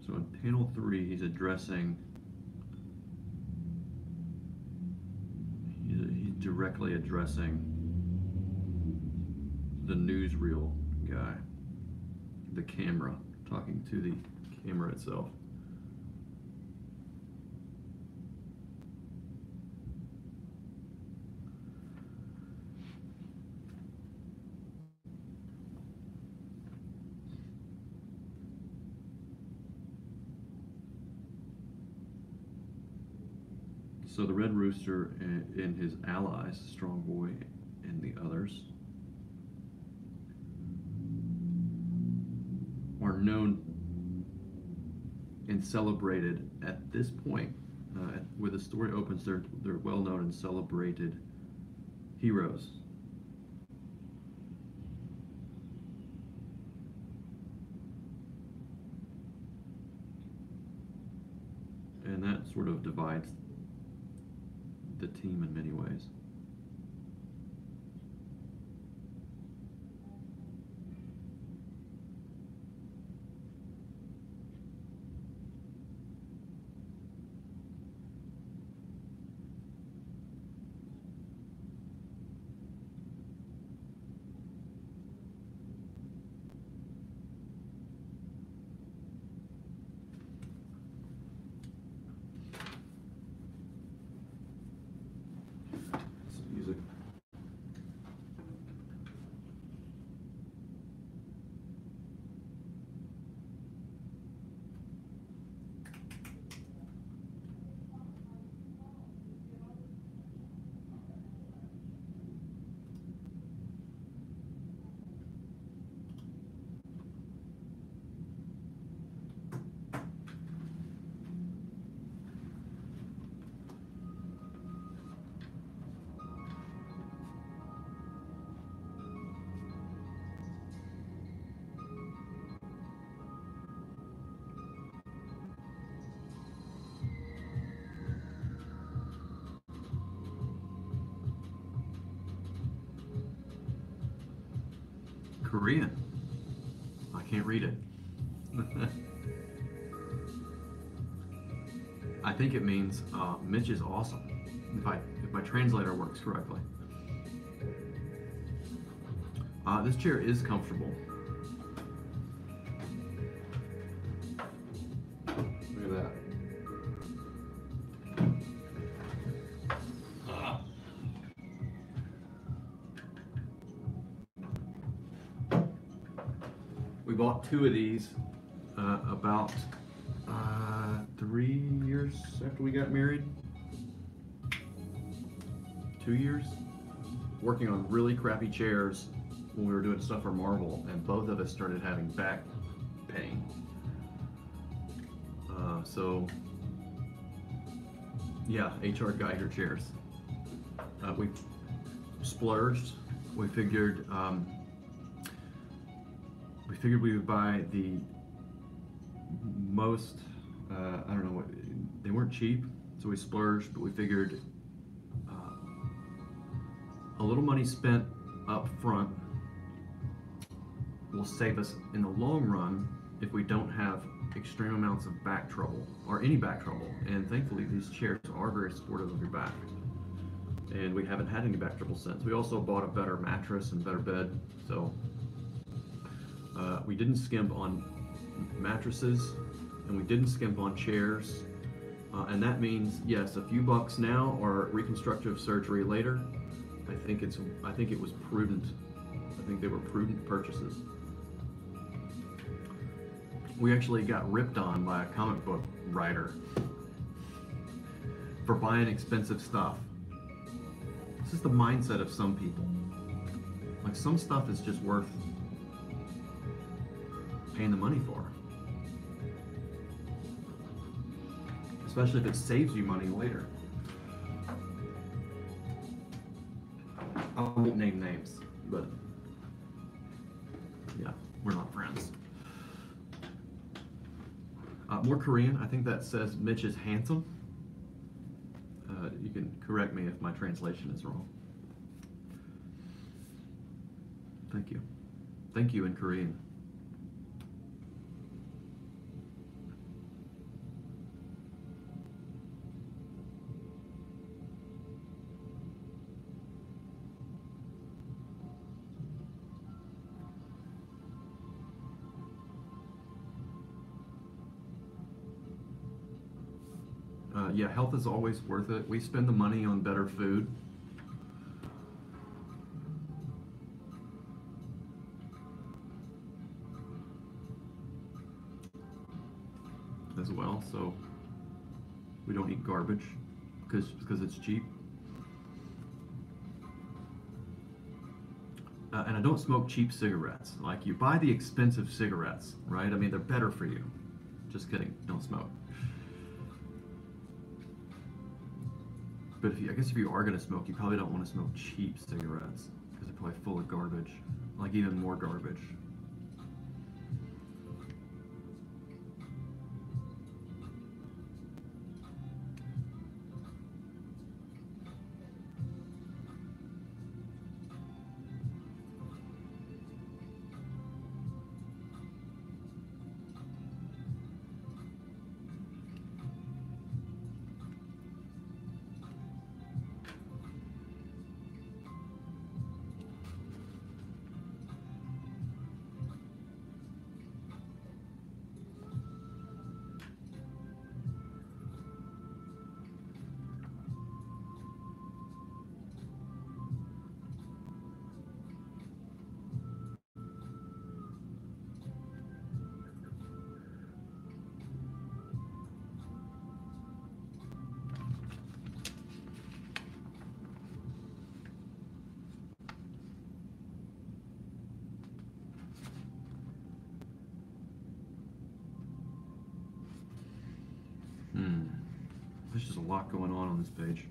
Speaker 1: So in panel 3, he's directly addressing the newsreel guy, the camera, talking to the camera itself. So the Red Rooster and his allies, Strong Boy and the others, are known and celebrated at this point. Where the story opens, they're well known and celebrated heroes. And that sort of divides the team in many ways. Some music. Korean. I can't read it. I think it means Mitch is awesome. If my translator works correctly. This chair is comfortable. Look at that. We bought 2 of these about 3 years after we got married. 2 years. Working on really crappy chairs when we were doing stuff for Marvel, and both of us started having back pain. So, yeah, H.R. Geiger chairs. We splurged. We figured we would buy the most, I don't know what, they weren't cheap, so we splurged, but we figured a little money spent up front will save us in the long run if we don't have extreme amounts of back trouble, or any back trouble. And thankfully these chairs are very supportive of your back. And we haven't had any back trouble since. We also bought a better mattress and better bed, so we didn't skimp on mattresses, and we didn't skimp on chairs, and that means, yes, a few bucks now or reconstructive surgery later. I think it was prudent. I think they were prudent purchases. We actually got ripped on by a comic book writer for buying expensive stuff. This is the mindset of some people. Like, some stuff is just worth paying the money for, especially if it saves you money later. I won't name names, but yeah, we're not friends. More Korean. I think that says Mitch is handsome. You can correct me if my translation is wrong. Thank you. Thank you in Korean. Yeah, health is always worth it. We spend the money on better food. As well, so we don't eat garbage. because it's cheap. And I don't smoke cheap cigarettes. Like, you buy the expensive cigarettes, right? I mean, they're better for you. Just kidding. Don't smoke. But I guess if you are gonna smoke, you probably don't want to smoke cheap cigarettes because they're probably full of garbage, like even more garbage. Hmm. There's just a lot going on this page.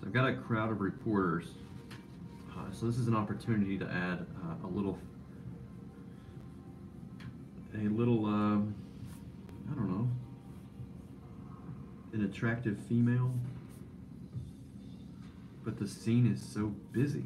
Speaker 1: So I've got a crowd of reporters. So this is an opportunity to add I don't know, an attractive female. But the scene is so busy.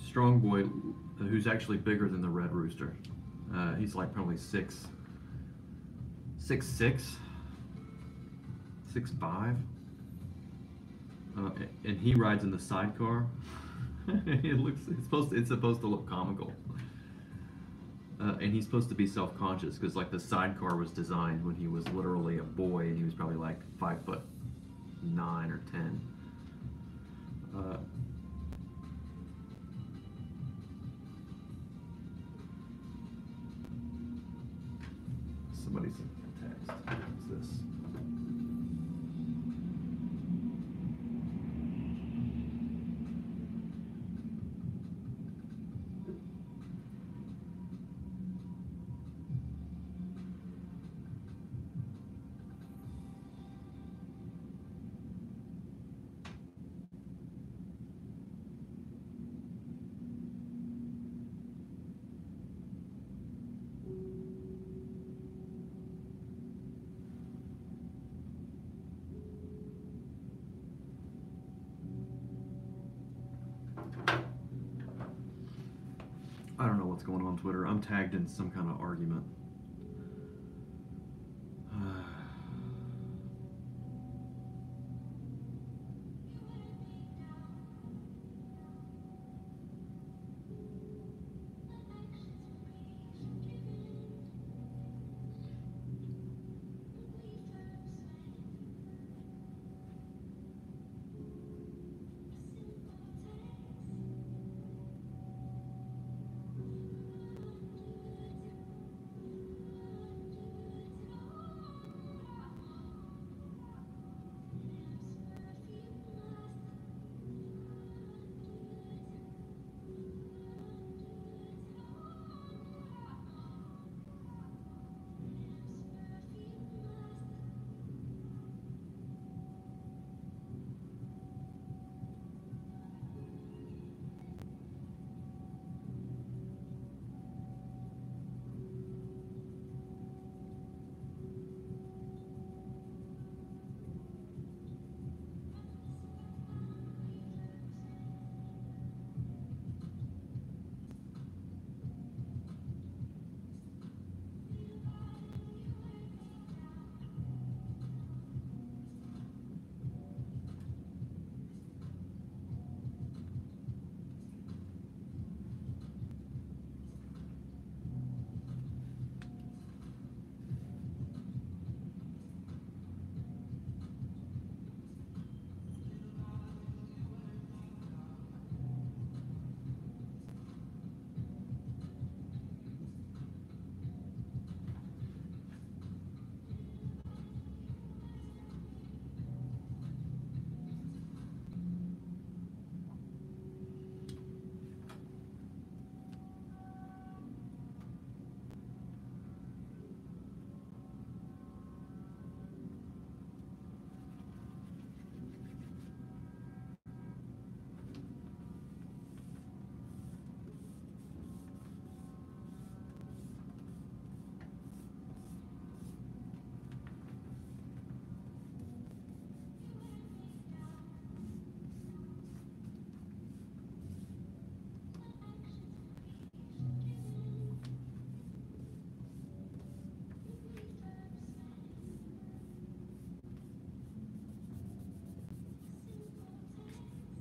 Speaker 1: Strong Boy, who's actually bigger than the Red Rooster. He's like probably 6'6", 6'5", and he rides in the sidecar. It's supposed to look comical, and he's supposed to be self-conscious because like the sidecar was designed when he was literally a boy and he was probably like 5'9" or 10. Somebody sent me a text. What's this? what's going on Twitter. I'm tagged in some kind of argument.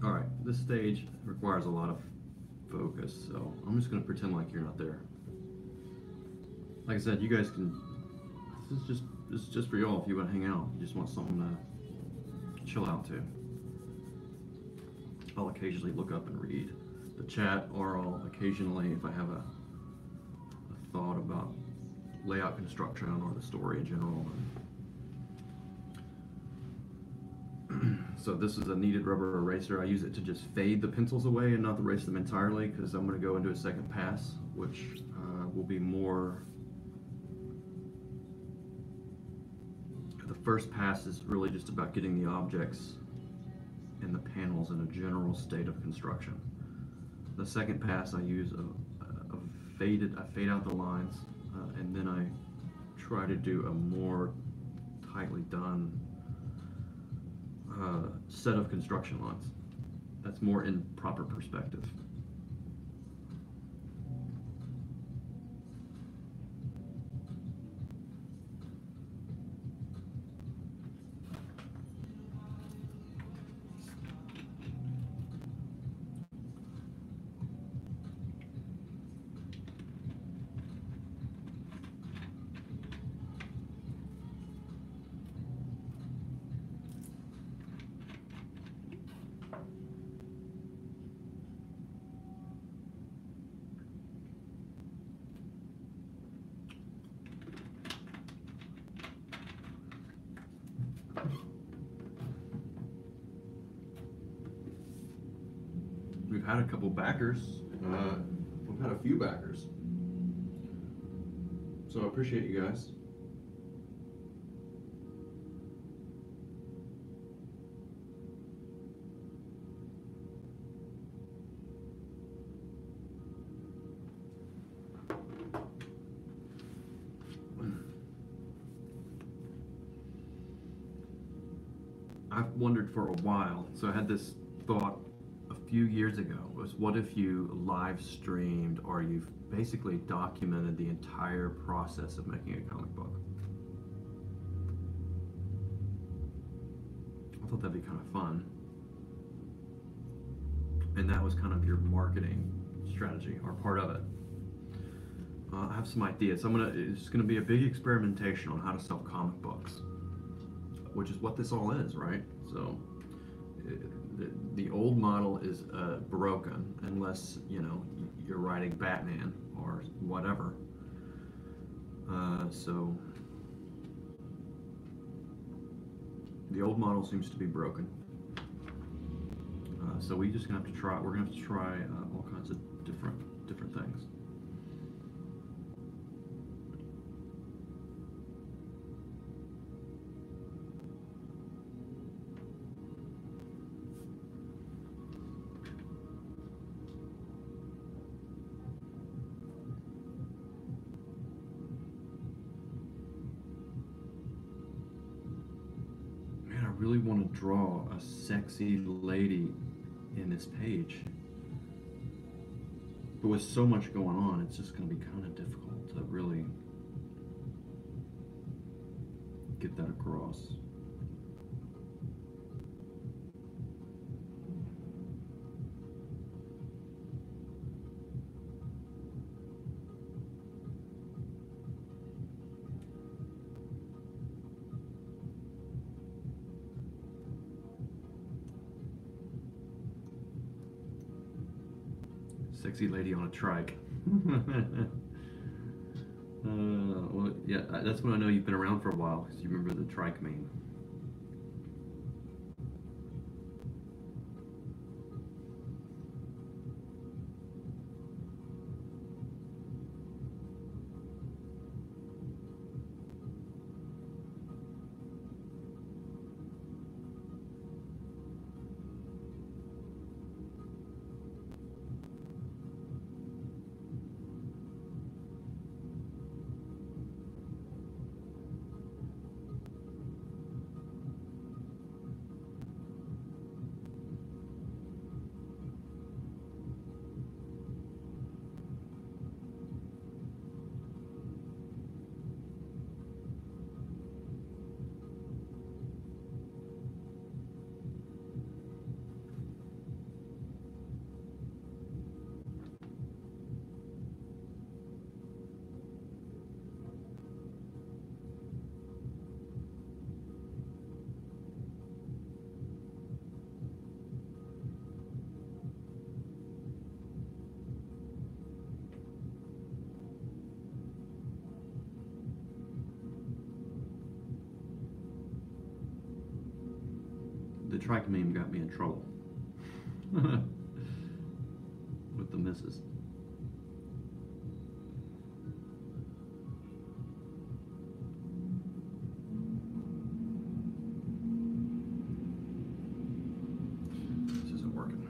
Speaker 1: Alright, this stage requires a lot of focus, so I'm just going to pretend like you're not there. Like I said, you guys can, this is just for y'all if you want to hang out, you just want something to chill out to. I'll occasionally look up and read the chat, or I'll occasionally, if I have a thought about layout construction or the story in general. So this is a kneaded rubber eraser. I use it to just fade the pencils away and not erase them entirely, because I'm going to go into a second pass, which will be more. The first pass is really just about getting the objects and the panels in a general state of construction. The second pass I use I fade out the lines, and then I try to do a more tightly done set of construction lines. That's more in proper perspective. We've had a couple backers. We've had a few backers. So I appreciate you guys. I've wondered for a while, so I had this thought of few years ago was, what if you live streamed or you basically documented the entire process of making a comic book? I thought that'd be kind of fun. And that was kind of your marketing strategy, or part of it. I have some ideas. It's gonna be a big experimentation on how to sell comic books, which is what this all is, right? So the old model is broken unless you're writing Batman or whatever. So the old model seems to be broken. So we're just gonna have to try. We're gonna have to try all kinds of different things. Man, I really want to draw a sexy lady in this page. But with so much going on, it's just going to be kind of difficult to really get that across. Sexy lady on a trike. Well, yeah, that's when I know you've been around for a while, because you remember the trike meme. The trike meme got me in trouble with the missus. This isn't working.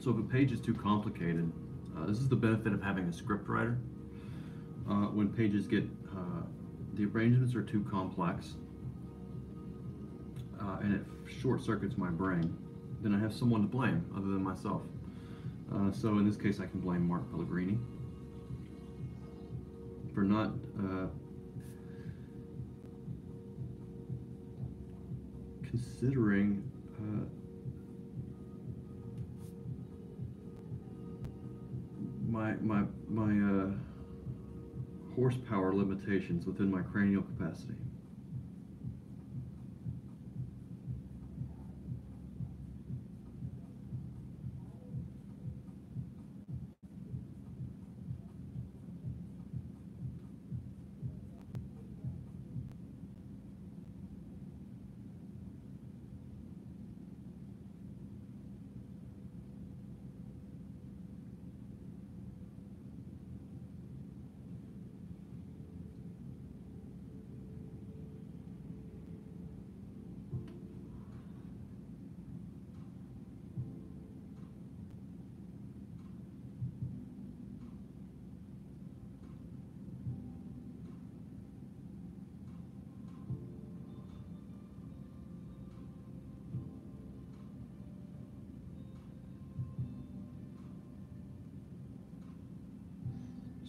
Speaker 1: So if a page is too complicated, this is the benefit of having a script writer. When pages get, the arrangements are too complex, and it short circuits my brain, then I have someone to blame other than myself. So in this case, I can blame Mark Pellegrini for not considering my horsepower limitations within my cranial capacity.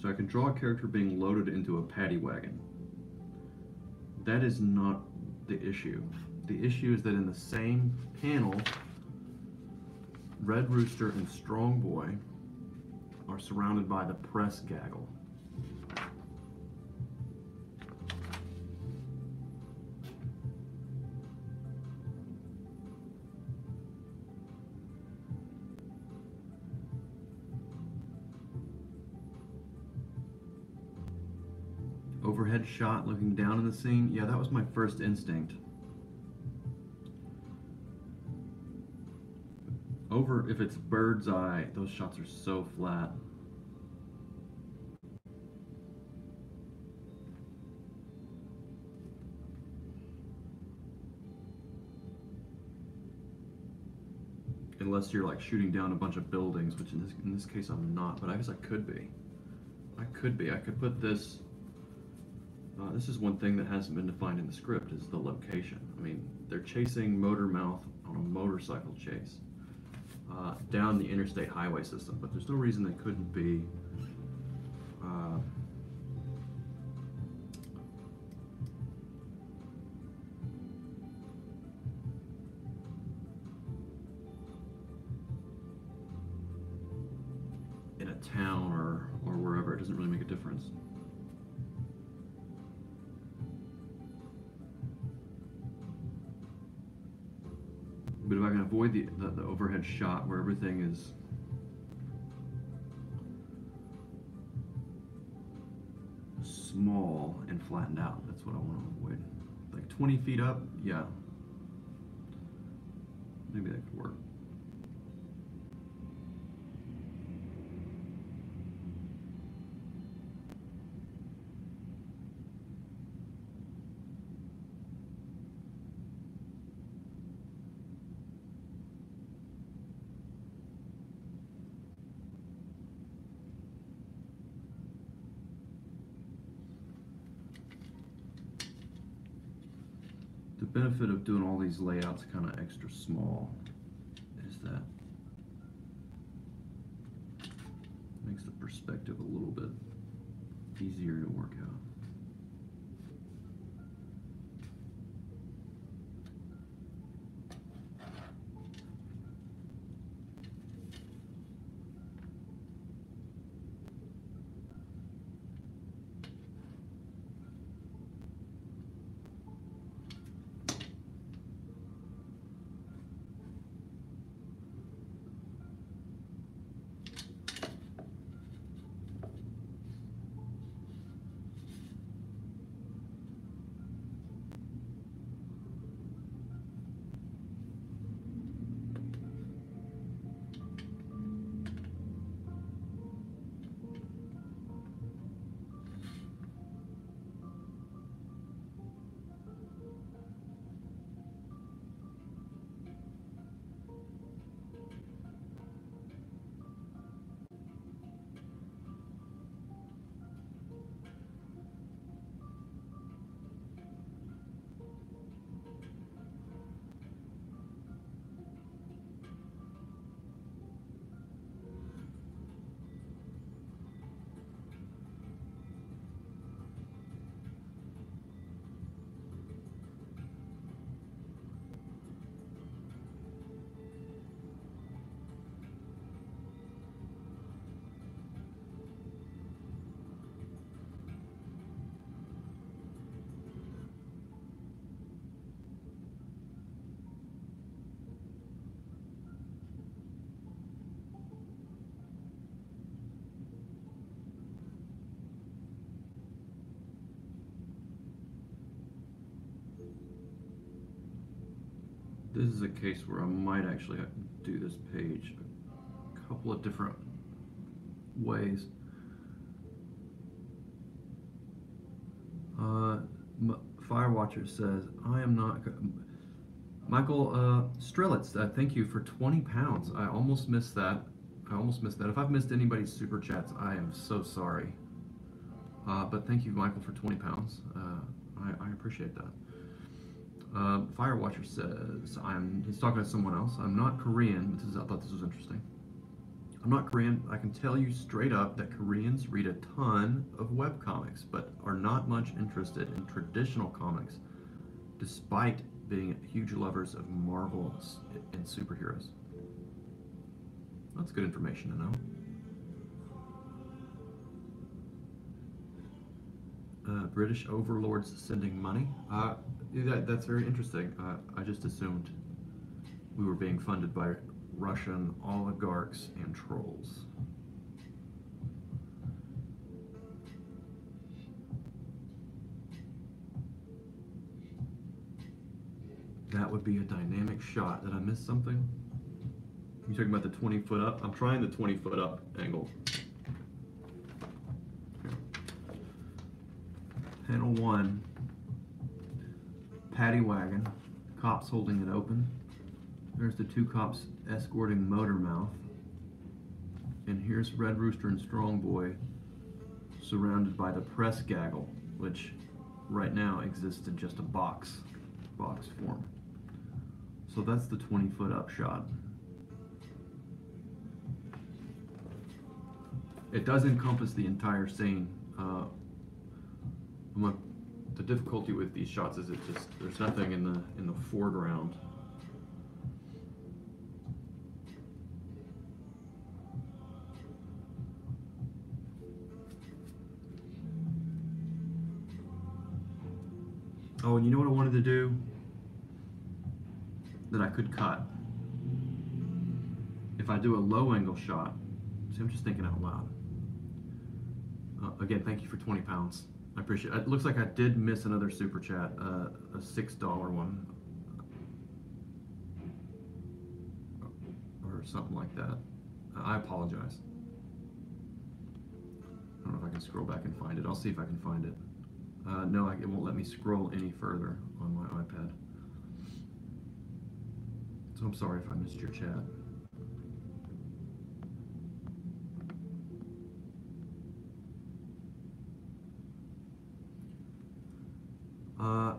Speaker 1: So I can draw a character being loaded into a paddy wagon. That is not the issue. The issue is that in the same panel, Red Rooster and Strong Boy are surrounded by the press gaggle. Overhead shot looking down in the scene. Yeah, that was my first instinct. If it's bird's eye, those shots are so flat. Unless you're like shooting down a bunch of buildings, which in this case I'm not, but I guess I could be. I could put this. This is one thing that hasn't been defined in the script, is the location. I mean, they're chasing Motormouth on a motorcycle chase down the interstate highway system, but there's no reason they couldn't be in a town or wherever. It doesn't really make a difference. But if I can avoid the overhead shot where everything is small and flattened out, that's what I want to avoid. Like 20 feet up, yeah. Maybe that could work. The benefit of doing all these layouts kind of extra small is that makes the perspective a little bit easier to work out. This is a case where I might actually have to do this page a couple of different ways. Firewatcher says, I am not... Michael Strelitz, thank you for 20 pounds. I almost missed that. If I've missed anybody's super chats, I am so sorry. But thank you, Michael, for 20 pounds. I appreciate that. Firewatcher says, he's talking to someone else. I'm not Korean. I thought this was interesting. I'm not Korean. I can tell you straight up that Koreans read a ton of webcomics, but are not much interested in traditional comics, despite being huge lovers of Marvel and superheroes. That's good information to know. British overlords sending money. That's very interesting. I just assumed we were being funded by Russian oligarchs and trolls. That would be a dynamic shot. Did I miss something? You talking about the 20 foot up? I'm trying the 20 foot up angle. Panel 1. Paddy wagon. Cops holding it open. There's the two cops escorting Motormouth. And here's Red Rooster and Strong Boy surrounded by the press gaggle, which right now exists in just a box form. So that's the 20 foot up shot. It does encompass the entire scene. The difficulty with these shots is there's nothing in the foreground. Oh, and you know what I wanted to do that I could cut? If I do a low angle shot, see, I'm just thinking out loud. Again, thank you for 20 pounds. I appreciate it. It looks like I did miss another super chat, a $6 one. Or something like that. I apologize. I don't know if I can scroll back and find it. I'll see if I can find it. No, it won't let me scroll any further on my iPad. So I'm sorry if I missed your chat.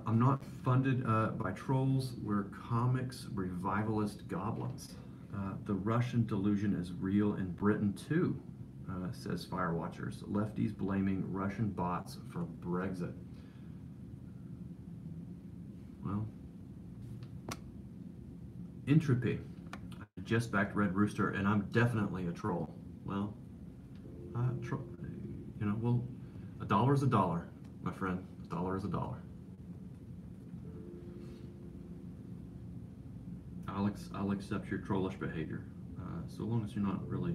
Speaker 1: I'm not funded by trolls. We're comics revivalist goblins. The Russian delusion is real in Britain too, says Firewatchers. Lefties blaming Russian bots for Brexit. Well, Entropy. I just backed Red Rooster, and I'm definitely a troll. Well, well, a dollar is a dollar, my friend. A dollar is a dollar. I'll accept your trollish behavior, so long as you're not really.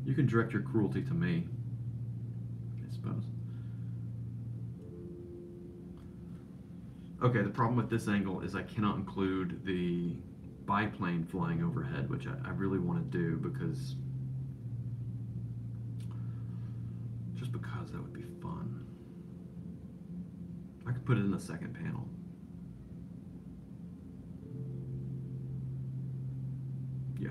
Speaker 1: You can direct your cruelty to me, I suppose. Okay, the problem with this angle is I cannot include the biplane flying overhead, which I really want to do because that would be fun. I could put it in the second panel. Yeah.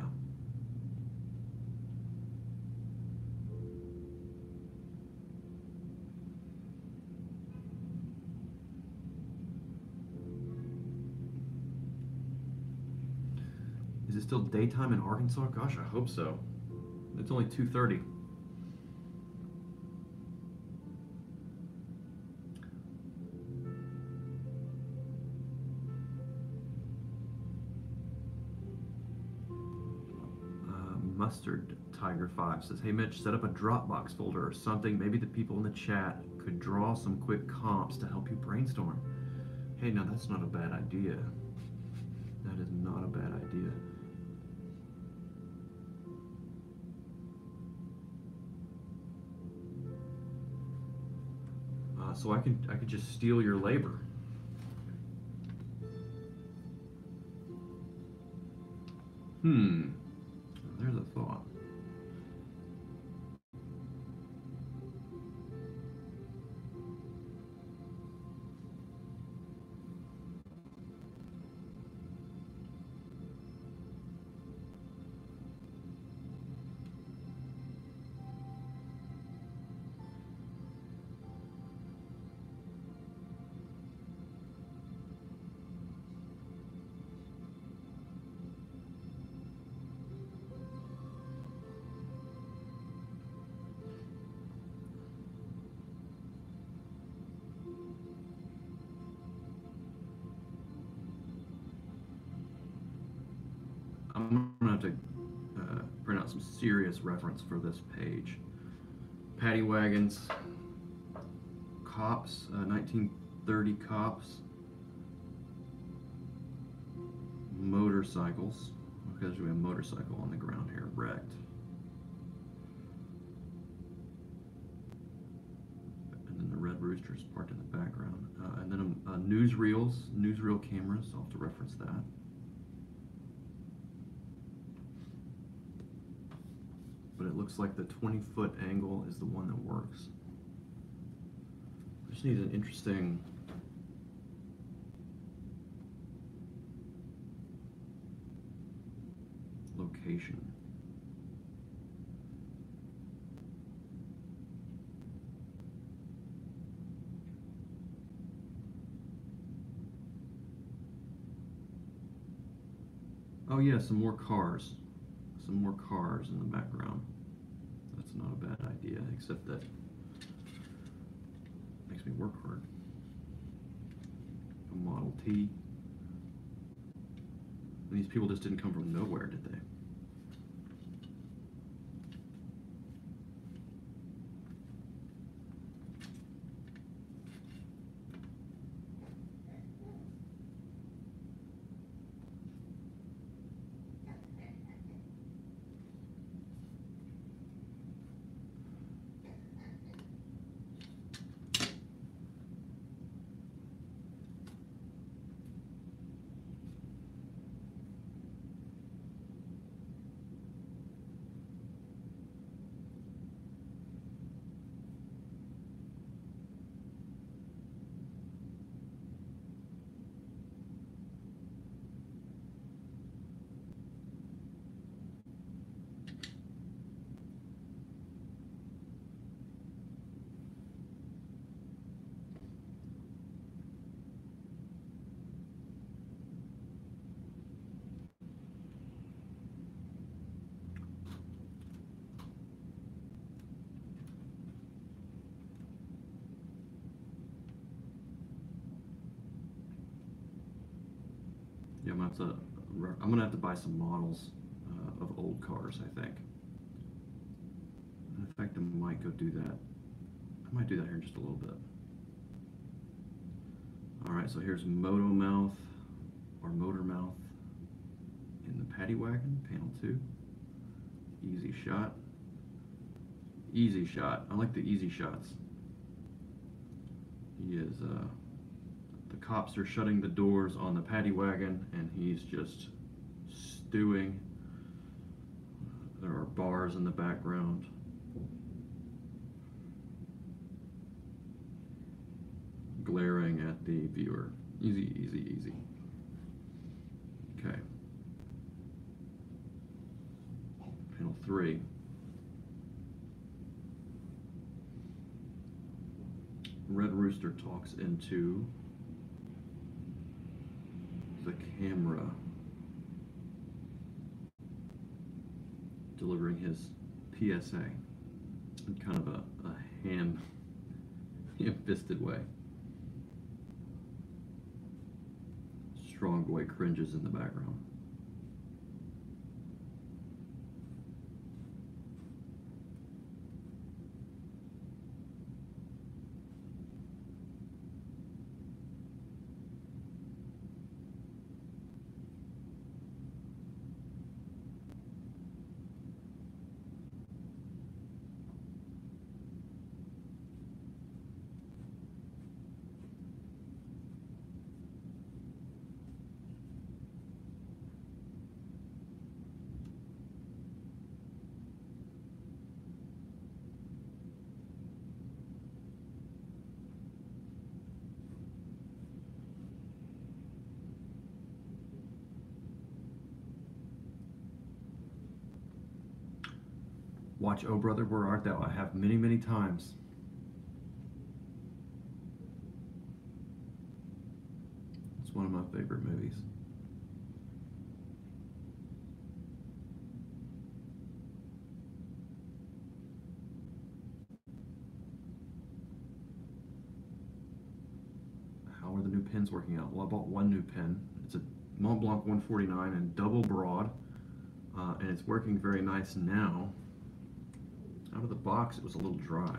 Speaker 1: Is it still daytime in Arkansas? Gosh, I hope so. It's only 2:30. Mustard Tiger 5 says, hey Mitch, set up a Dropbox folder or something. Maybe the people in the chat could draw some quick comps to help you brainstorm. Hey, now that's not a bad idea. That is not a bad idea. So I could just steal your labor. There's a thought. I'm gonna have to print out some serious reference for this page. Paddy wagons, cops, 1930 cops, motorcycles. Okay, there's gonna be a motorcycle on the ground here, wrecked. And then the Red Rooster's parked in the background. And then newsreel cameras. I'll have to reference that. But it looks like the 20-foot angle is the one that works. I just need an interesting location. Oh yeah, some more cars. Some more cars in the background. That's not a bad idea, except that makes me work hard. A Model T. And these people just didn't come from nowhere, did they? Yeah, I'm gonna have to buy some models of old cars, I think. In fact, I might go do that. I might do that here in just a little bit. All right, so here's Moto Mouth or Motor Mouth in the paddy wagon, panel 2. Easy shot. Easy shot. I like the easy shots. He is, the cops are shutting the doors on the paddy wagon and he's just stewing. There are bars in the background. Glaring at the viewer. Easy, easy, easy. Okay. Panel 3. Red Rooster talks into the camera, delivering his PSA in kind of a ham-fisted way. Strong boy cringes in the background. Watch Oh Brother, Where Art Thou? I have many, many times. It's one of my favorite movies. How are the new pens working out? Well, I bought one new pen. It's a Mont Blanc 149 and double broad. and it's working very nice now. Out of the box, it was a little dry.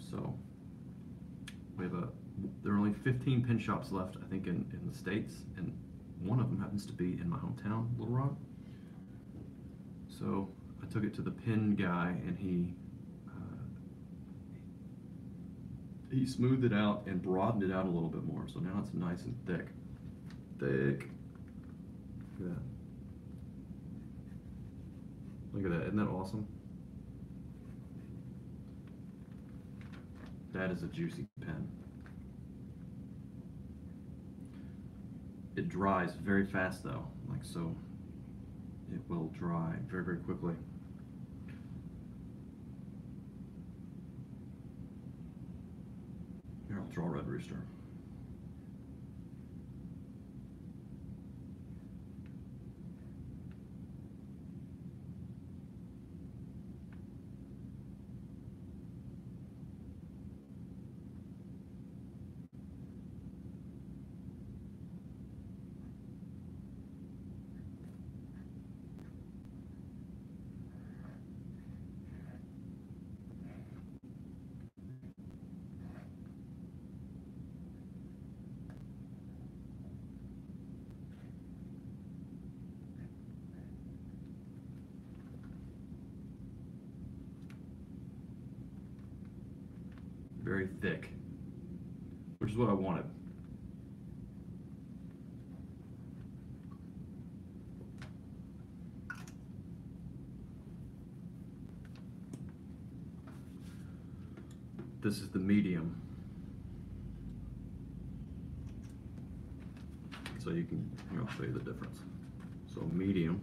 Speaker 1: So there are only 15 pin shops left, I think, in the States, and one of them happens to be in my hometown, Little Rock. So I took it to the pin guy, and he smoothed it out and broadened it out a little bit more. So now it's nice and thick. Thick. Look at that. Look at that. Isn't that awesome? That is a juicy pen. It dries very fast though, like so. It will dry very, very quickly. Here, I'll draw Red Rooster. Very thick, which is what I wanted. This is the medium. So you can, here, I'll show you the difference. So medium.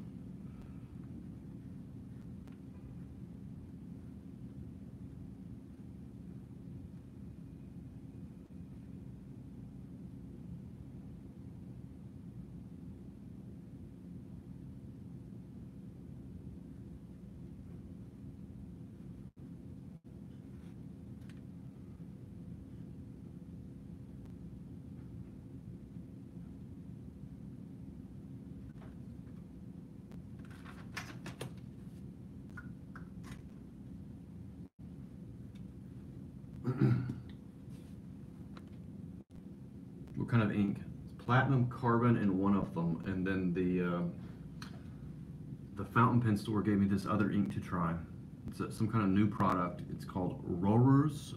Speaker 1: What kind of ink? It's platinum carbon in one of them, and then the fountain pen store gave me this other ink to try. It's some kind of new product. It's called Rohrs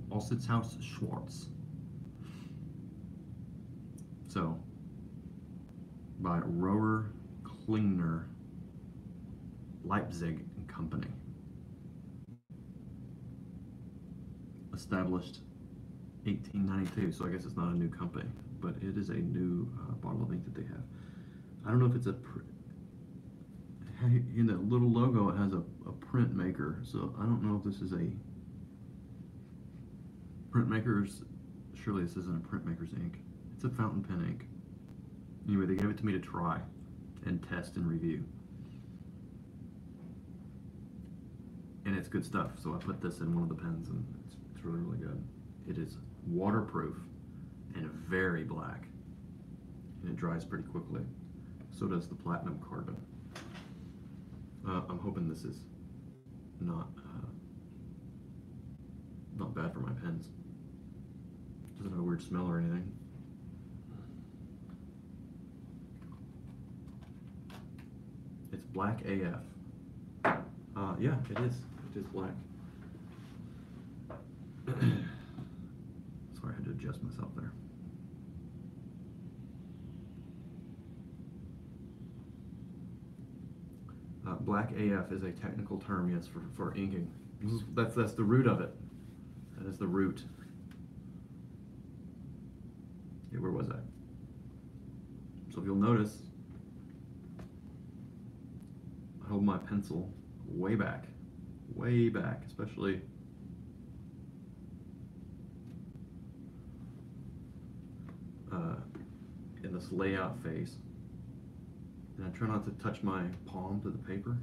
Speaker 1: Alstedhaus Schwarz. So by Rohrer Klingner Leipzig and Company. Established 1892, so I guess it's not a new company, but it is a new bottle of ink that they have. I don't know if it's in that little logo it has a print maker, so I don't know if this is a print maker's, surely this isn't a print maker's ink. It's a fountain pen ink. Anyway, they gave it to me to try and test and review. And it's good stuff, so I put this in one of the pens and it's really, really good. It is waterproof and very black, and it dries pretty quickly. So does the platinum carbon. I'm hoping this is not bad for my pens. Doesn't have a weird smell or anything. It's black AF. Yeah, it is. It is black. Sorry, I had to adjust myself there. Black AF is a technical term, yes, for inking. That's the root of it. That is the root. Okay, where was I? So if you'll notice, I hold my pencil way back, especially in this layout phase. And I try not to touch my palm to the paper.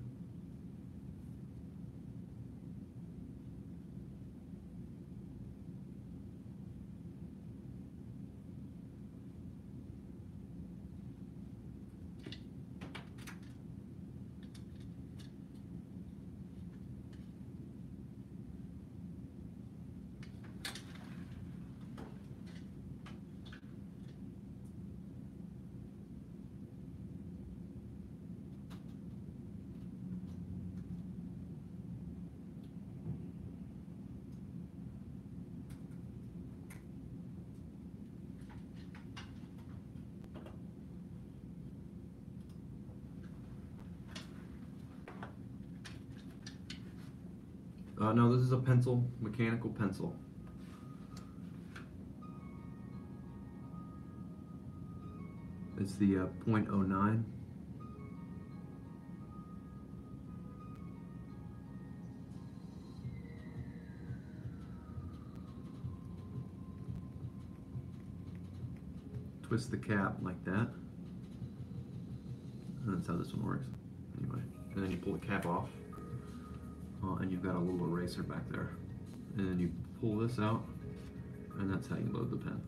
Speaker 1: No, this is a pencil, mechanical pencil. It's the .09. Twist the cap like that. And that's how this one works. Anyway, and then you pull the cap off, and you've got a little eraser back there. And then you pull this out, and that's how you load the pen.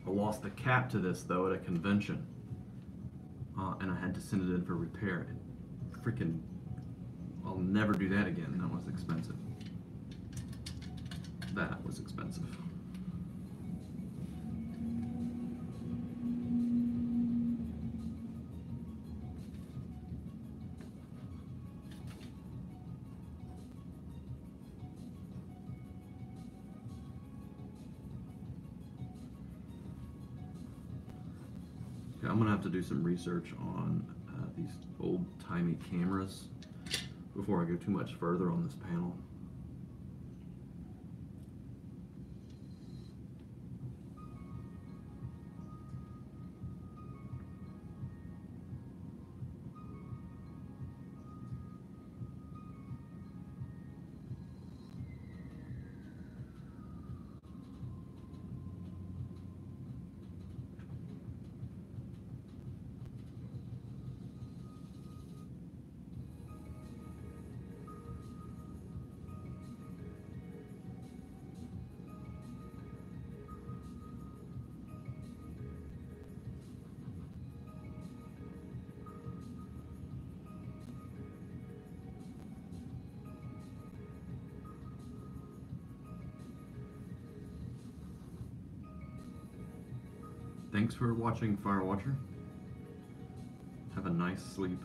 Speaker 1: I lost the cap to this though at a convention, and I had to send it in for repair. Freaking, I'll never do that again. That was expensive. That was expensive. Okay, I'm gonna have to do some research on these old-timey cameras before I go too much further on this panel. Thanks for watching, Firewatcher. Have a nice sleep.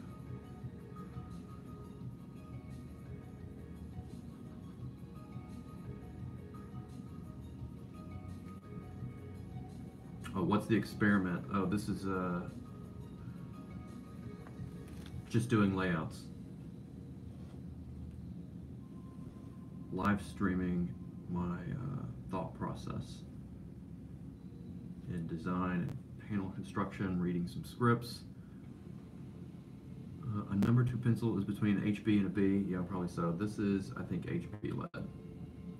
Speaker 1: Oh, what's the experiment? Oh, this is just doing layouts. Live streaming my thought process in design and panel construction, reading some scripts. A number 2 pencil is between an HB and a B. Yeah, probably so. This is, I think, HB lead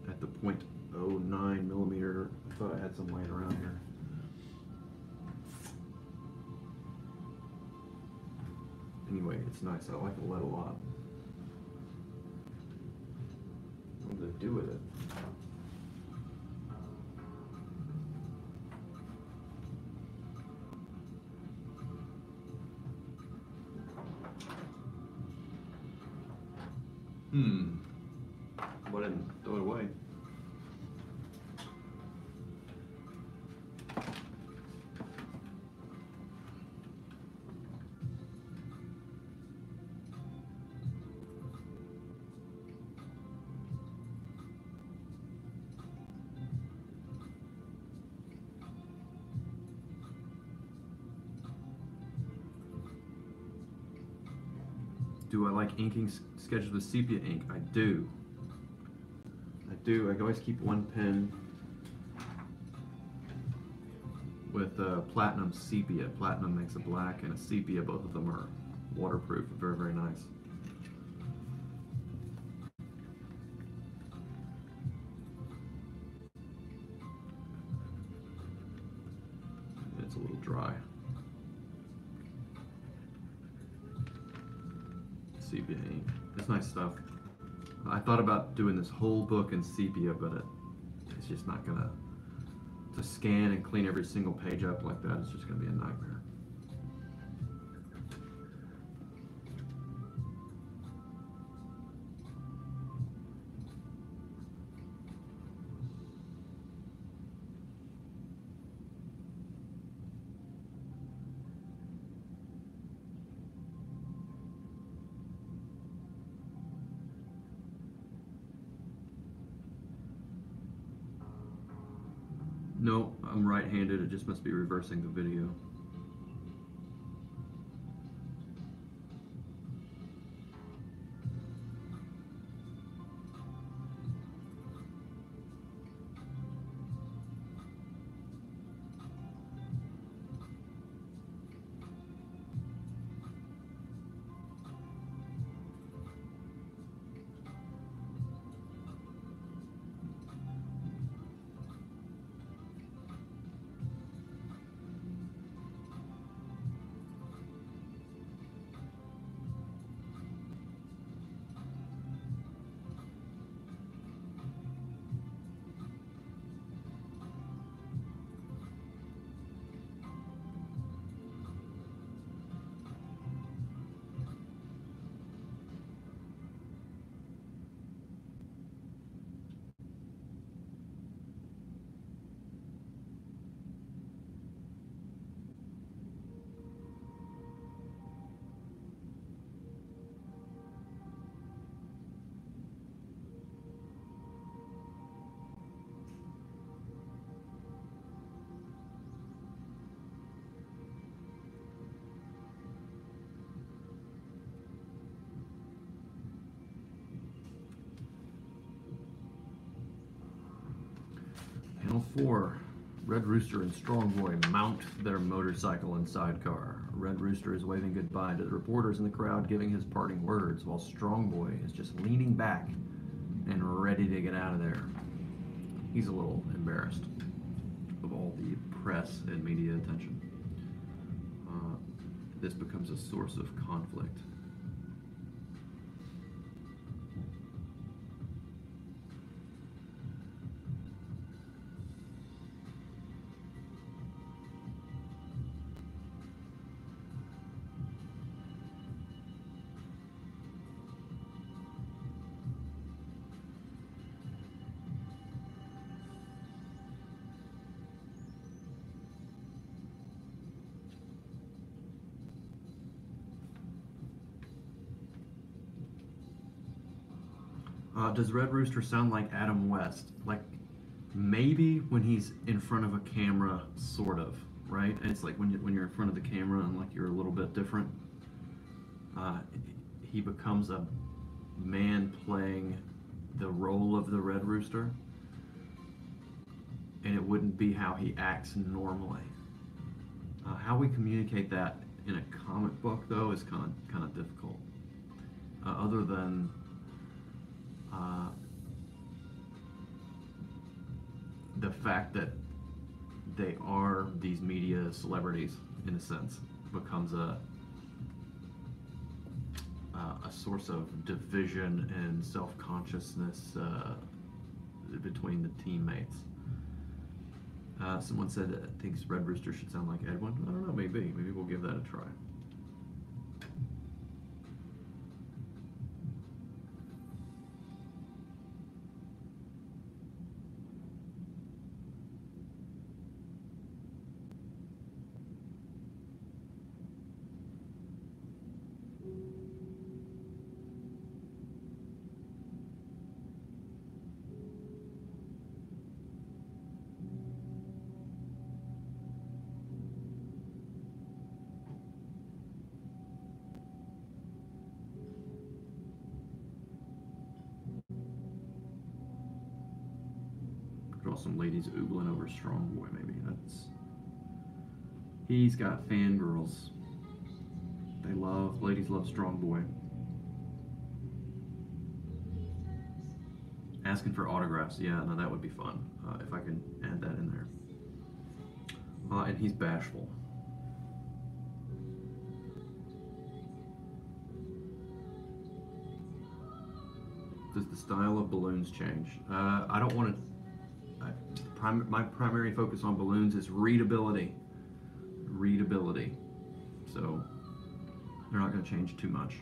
Speaker 1: at the .09 millimeter. I thought I had some laying around here. Anyway, it's nice. I like the lead a lot. What do they do with it? But I didn't throw it away. Do I like inking sketches with sepia ink? I do. I always keep one pen with platinum sepia. Platinum makes a black and a sepia. Both of them are waterproof. Very, very nice. It's a little dry. Sepia ink. It's nice stuff. I thought about doing this whole book in sepia, but it's just not gonna, to scan and clean every single page up like that, it's just gonna be a nightmare. No, I'm right-handed. It just must be reversing the video. Panel 4. Red Rooster and Strong Boy mount their motorcycle and sidecar. Red Rooster is waving goodbye to the reporters in the crowd, giving his parting words, while Strong Boy is just leaning back and ready to get out of there. He's a little embarrassed of all the press and media attention. This becomes a source of conflict. Does Red Rooster sound like Adam West? Like, maybe when he's in front of a camera, sort of, right? And it's like when you're in front of the camera and like you're a little bit different. He becomes a man playing the role of the Red Rooster, and it wouldn't be how he acts normally. How we communicate that in a comic book, though, is kind of difficult. Other than the fact that they are these media celebrities, in a sense, becomes a source of division and self-consciousness between the teammates. Someone said that thinks Red Rooster should sound like Edwin. I don't know, maybe we'll give that a try. Draw some ladies oogling over Strong Boy, maybe. He's got fangirls. Ladies love Strong Boy. Asking for autographs, yeah, no, that would be fun, if I can add that in there. And he's bashful. Does the style of balloons change? I don't want to. My primary focus on balloons is readability. Readability. So they're not going to change too much.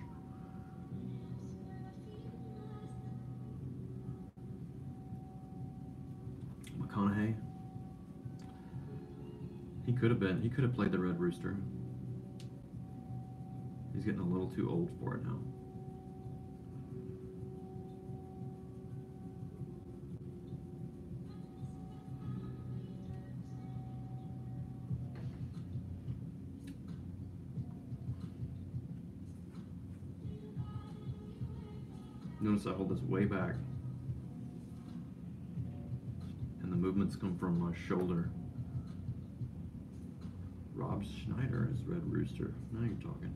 Speaker 1: McConaughey. He could have played the Red Rooster. He's getting a little too old for it now. Notice I hold this way back, and the movements come from my shoulder. Rob Schneider is Red Rooster. Now you're talking.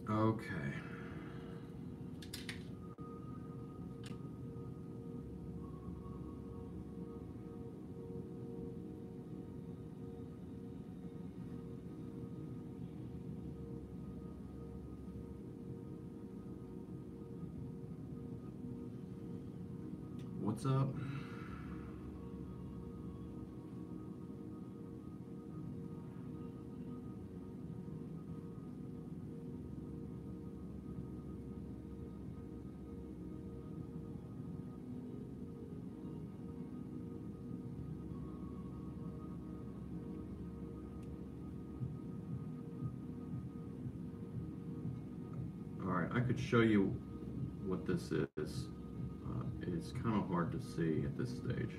Speaker 1: Okay. What's up? All right, I could show you what this is. It's kind of hard to see at this stage.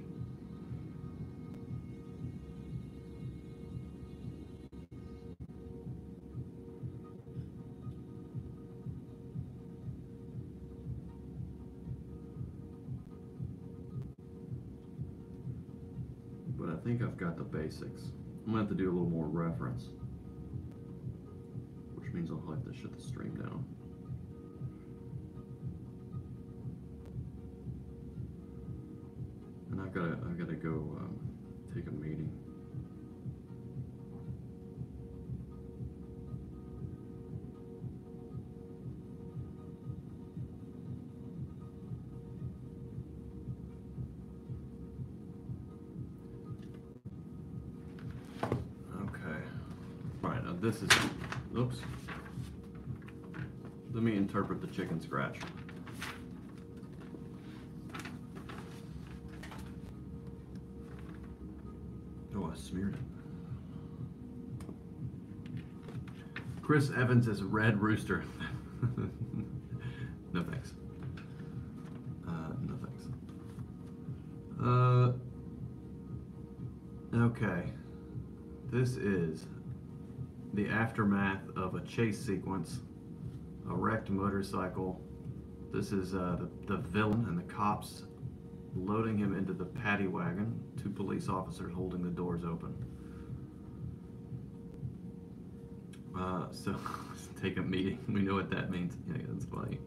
Speaker 1: think I've got the basics. I'm gonna have to do a little more reference, which means I'll have to shut the stream down. And I've gotta go take a meeting. This is, oops. Let me interpret the chicken scratch. Oh, I smeared it. Chris Evans is Red Rooster. No thanks. No thanks. Okay. This is the aftermath of a chase sequence, a wrecked motorcycle. This is the villain and the cops loading him into the paddy wagon, 2 police officers holding the doors open. So let's take a meeting. We know what that means. Yeah, that's funny.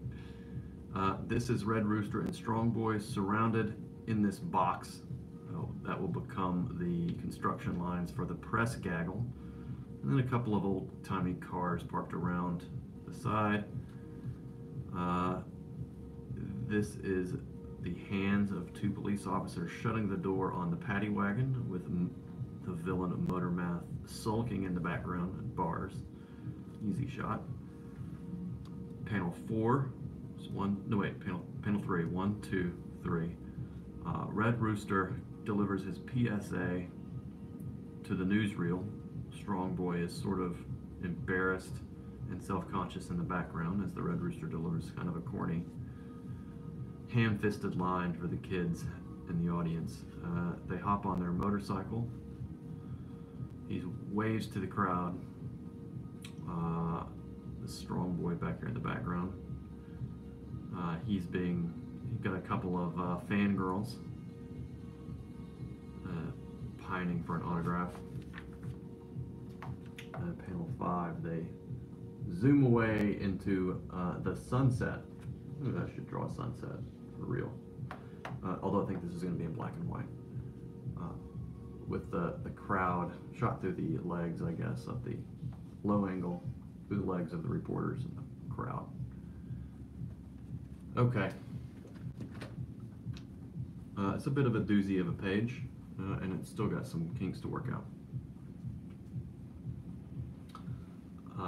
Speaker 1: This is Red Rooster and Strong Boy surrounded in this box. That will become the construction lines for the press gaggle. And then a couple of old-timey cars parked around the side. This is the hands of 2 police officers shutting the door on the paddy wagon with the villain of Motormouth sulking in the background at bars. Easy shot. Panel 4. Panel 3. 1, 2, 3. Red Rooster delivers his PSA to the newsreel. Strong Boy is sort of embarrassed and self-conscious in the background as the Red Rooster delivers kind of a corny, ham-fisted line for the kids in the audience. They hop on their motorcycle. He waves to the crowd. The Strong Boy back here in the background. He's got a couple of fangirls pining for an autograph. Panel 5, they zoom away into the sunset. Maybe I should draw a sunset for real. Although I think this is going to be in black and white. With the crowd shot through the legs, I guess, of the low angle, through the legs of the reporters and the crowd. Okay. It's a bit of a doozy of a page, and it's still got some kinks to work out.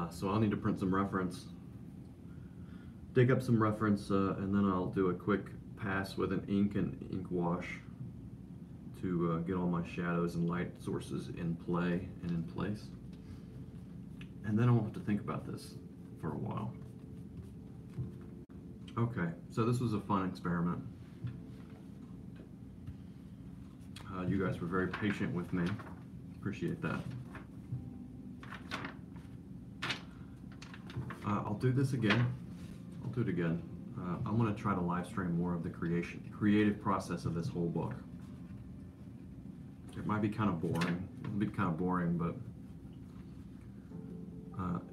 Speaker 1: So I'll need to print some reference, dig up some reference, and then I'll do a quick pass with an ink and ink wash to get all my shadows and light sources in play and in place. And then I won't have to think about this for a while. Okay, so this was a fun experiment. You guys were very patient with me. Appreciate that. I'll do this again. I'll do it again. I'm going to try to live stream more of the creative process of this whole book. It might be kind of boring. It'll be kind of boring, but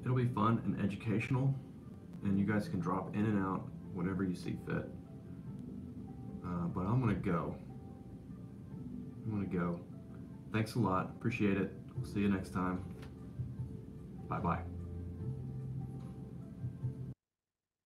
Speaker 1: it'll be fun and educational, and you guys can drop in and out whatever you see fit. But I'm going to go. Thanks a lot. Appreciate it. I'll see you next time. Bye-bye.